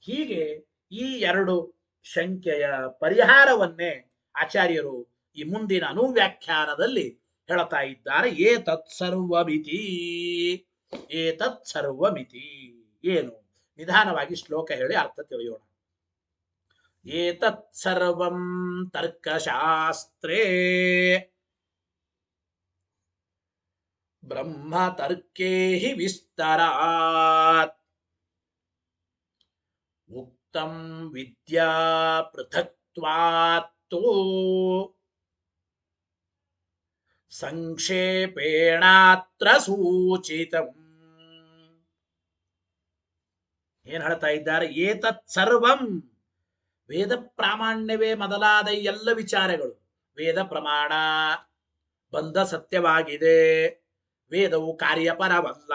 ಹೀಗೆ ಈ ಎರಡು ಶಂಕೆಯ ಪರಿಹಾರವನ್ನೇ ಆಚಾರ್ಯರು ಈ ಮುಂದಿನ ಅನುವ್ಯಾಖ್ಯಾನದಲ್ಲಿ ಹೇಳ್ತಾ ಇದ್ದಾರೆ. ಏತತ್ ಸರ್ವಮಿತಿ. ಏತತ್ ಸರ್ವಮಿತಿ ಏನು? ನಿಧಾನವಾಗಿ ಶ್ಲೋಕ ಹೇಳಿ ಅರ್ಥ ತಿಳಿಯೋಣ. ಏತತ್ ಸರ್ವಂ ತರ್ಕಶಾಸ್ತ್ರೇ ಬ್ರಹ್ಮ ತರ್ಕೇ ಹಿ ವಿಸ್ತರಾತ್ ಉಕ್ತಂ ವಿದ್ಯಾ ಪೃಥಕ್ತ್ವಾತ್ತೋ ಸಂಕ್ಷೇಪೇಣಾತ್ರ ಸೂಚಿತಂ. ಏನ್ ಹೇಳ್ತಾ ಇದ್ದಾರೆ? ಏತತ್ ಸರ್ವಂ, ವೇದ ಪ್ರಾಮಾಣ್ಯವೇ ಮೊದಲಾದ ಎಲ್ಲ ವಿಚಾರಗಳು. ವೇದ ಪ್ರಮಾಣ ಬಂಧ ಸತ್ಯವಾಗಿದೆ, ವೇದವು ಕಾರ್ಯಪರವಲ್ಲ,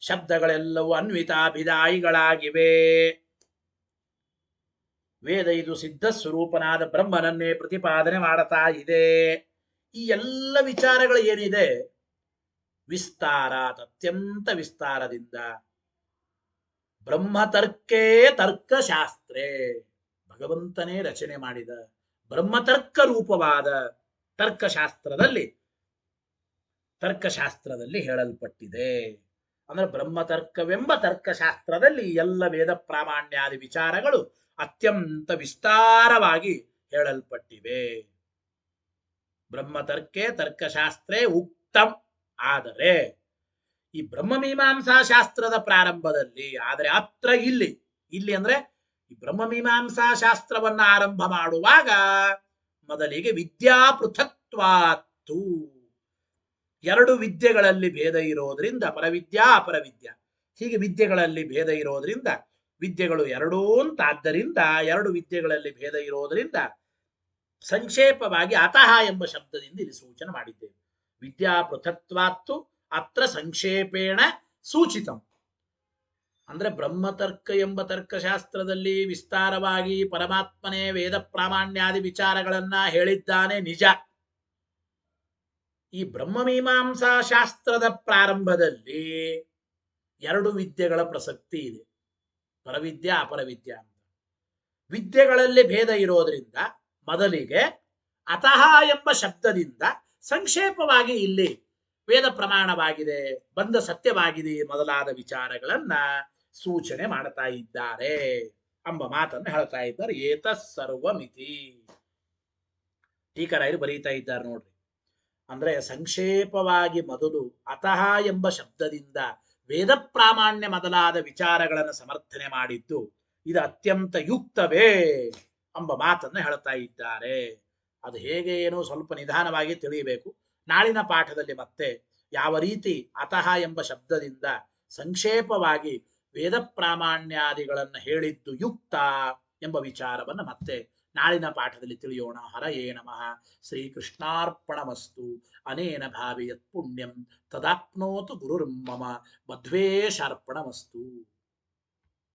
ಶಬ್ದಗಳೆಲ್ಲವೂ ಅನ್ವಿತಾಭಿದಾಯಿಗಳಾಗಿವೆ, ವೇದ ಇದು ಸಿದ್ಧ ಸ್ವರೂಪನಾದ ಬ್ರಹ್ಮನನ್ನೇ ಪ್ರತಿಪಾದನೆ ಮಾಡುತ್ತಾ ಇದೆ. ಈ ಎಲ್ಲ ವಿಚಾರಗಳು ಏನಿದೆ ವಿಸ್ತಾರ, ಅತ್ಯಂತ ವಿಸ್ತಾರದಿಂದ ಬ್ರಹ್ಮತರ್ಕೇ ತರ್ಕಶಾಸ್ತ್ರೇ, ಭಗವಂತನೇ ರಚನೆ ಮಾಡಿದ ಬ್ರಹ್ಮತರ್ಕ ರೂಪವಾದ ತರ್ಕಶಾಸ್ತ್ರದಲ್ಲಿ ಹೇಳಲ್ಪಟ್ಟಿದೆ. ಅಂದ್ರೆ ಬ್ರಹ್ಮತರ್ಕವೆಂಬ ತರ್ಕಶಾಸ್ತ್ರದಲ್ಲಿ ಎಲ್ಲ ವೇದ ಪ್ರಾಮಾಣ್ಯಾದಿ ವಿಚಾರಗಳು ಅತ್ಯಂತ ವಿಸ್ತಾರವಾಗಿ ಹೇಳಲ್ಪಟ್ಟಿವೆ. ಬ್ರಹ್ಮತರ್ಕೆ ತರ್ಕಶಾಸ್ತ್ರೇ ಉಕ್ತಂ. ಆದರೆ ಈ ಬ್ರಹ್ಮಮೀಮಾಂಸಾ ಶಾಸ್ತ್ರದ ಪ್ರಾರಂಭದಲ್ಲಿ, ಆದರೆ ಅತ್ರ ಇಲ್ಲಿ ಇಲ್ಲಿ ಅಂದ್ರೆ ಈ ಬ್ರಹ್ಮಮೀಮಾಂಸಾ ಶಾಸ್ತ್ರವನ್ನ ಆರಂಭ ಮಾಡುವಾಗ ಮೊದಲಿಗೆ ವಿದ್ಯಾ ಪೃಥಕ್ತ್ವಾತ್ತು, ಎರಡು ವಿದ್ಯೆಗಳಲ್ಲಿ ಭೇದ ಇರೋದ್ರಿಂದ, ಪರವಿದ್ಯಾ ಅಪರವಿದ್ಯಾ ಹೀಗೆ ವಿದ್ಯೆಗಳಲ್ಲಿ ಭೇದ ಇರೋದ್ರಿಂದ, ವಿದ್ಯೆಗಳು ಎರಡೂ ಅಂತಾದ್ದರಿಂದ ಎರಡು ವಿದ್ಯೆಗಳಲ್ಲಿ ಭೇದ ಇರೋದ್ರಿಂದ ಸಂಕ್ಷೇಪವಾಗಿ ಅತಃ ಎಂಬ ಶಬ್ದದಿಂದ ಇಲ್ಲಿ ಸೂಚನೆ ಮಾಡಿದ್ದೇವೆ. ವಿದ್ಯಾ ಪೃಥಕ್ತ್ವಾತ್ತು ಅತ್ರ ಸಂಕ್ಷೇಪೇಣ ಸೂಚಿತಂ. ಅಂದ್ರೆ ಬ್ರಹ್ಮತರ್ಕ ಎಂಬ ತರ್ಕಶಾಸ್ತ್ರದಲ್ಲಿ ವಿಸ್ತಾರವಾಗಿ ಪರಮಾತ್ಮನೇ ವೇದ ಪ್ರಾಮಾಣ್ಯಾದಿ ವಿಚಾರಗಳನ್ನ ಹೇಳಿದ್ದಾನೆ ನಿಜ. ಈ ಬ್ರಹ್ಮಮೀಮಾಂಸಾ ಶಾಸ್ತ್ರದ ಪ್ರಾರಂಭದಲ್ಲಿ ಎರಡು ವಿದ್ಯೆಗಳ ಪ್ರಸಕ್ತಿ ಇದೆ, ಪರವಿದ್ಯಾ ಅಪರವಿದ್ಯಾ ಅಂತ. ವಿದ್ಯೆಗಳಲ್ಲಿ ಭೇದ ಇರೋದ್ರಿಂದ ಮೊದಲಿಗೆ ಅತಃ ಎಂಬ ಶಬ್ದದಿಂದ ಸಂಕ್ಷೇಪವಾಗಿ ಇಲ್ಲಿ ವೇದ ಪ್ರಮಾಣವಾಗಿದೆ, ಬಂದ ಸತ್ಯವಾಗಿದೆ ಮೊದಲಾದ ವಿಚಾರಗಳನ್ನ ಸೂಚನೆ ಮಾಡ್ತಾ ಇದ್ದಾರೆ ಎಂಬ ಮಾತನ್ನು ಹೇಳ್ತಾ ಇದ್ದಾರೆ. ಏತಸ್ಸರ್ವಮಿತಿ ಟೀಕರಾಯರು ಬರೀತಾ ಇದ್ದಾರೆ ನೋಡ್ರಿ. ಅಂದ್ರೆ ಸಂಕ್ಷೇಪವಾಗಿ ಮೊದಲು ಅತಃ ಎಂಬ ಶಬ್ದದಿಂದ ವೇದ ಪ್ರಾಮಾಣ್ಯ ಮೊದಲಾದ ವಿಚಾರಗಳನ್ನು ಸಮರ್ಥನೆ ಮಾಡಿದ್ದು ಇದು ಅತ್ಯಂತ ಯುಕ್ತವೇ ಎಂಬ ಮಾತನ್ನು ಹೇಳ್ತಾ ಇದ್ದಾರೆ. ಅದು ಹೇಗೆ ಏನೋ ಸ್ವಲ್ಪ ನಿಧಾನವಾಗಿ ತಿಳಿಯಬೇಕು. ನಾಳಿನ ಪಾಠದಲ್ಲಿ ಮತ್ತೆ ಯಾವ ರೀತಿ ಅತಃ ಎಂಬ ಶಬ್ದದಿಂದ ಸಂಕ್ಷೇಪವಾಗಿ ವೇದ ಪ್ರಾಮಾಣ್ಯಾದಿಗಳನ್ನು ಹೇಳಿದ್ದು ಯುಕ್ತ ಎಂಬ ವಿಚಾರವನ್ನು ಮತ್ತೆ ನಾಳಿನ ಪಾಠದಲ್ಲಿ ತಿಳಿಯೋಣ. ಹರಯೇ ನಮಃ. ಶ್ರೀಕೃಷ್ಣಾರ್ಪಣಮಸ್ತು. ಅನೇನ ಭಾವೇಯತ್ ಪುಣ್ಯಂ ತದಾಪ್ನೋತು ಗುರುರ್ಮಮ. ಮಧ್ವೇಶಾರ್ಪಣಮಸ್ತು.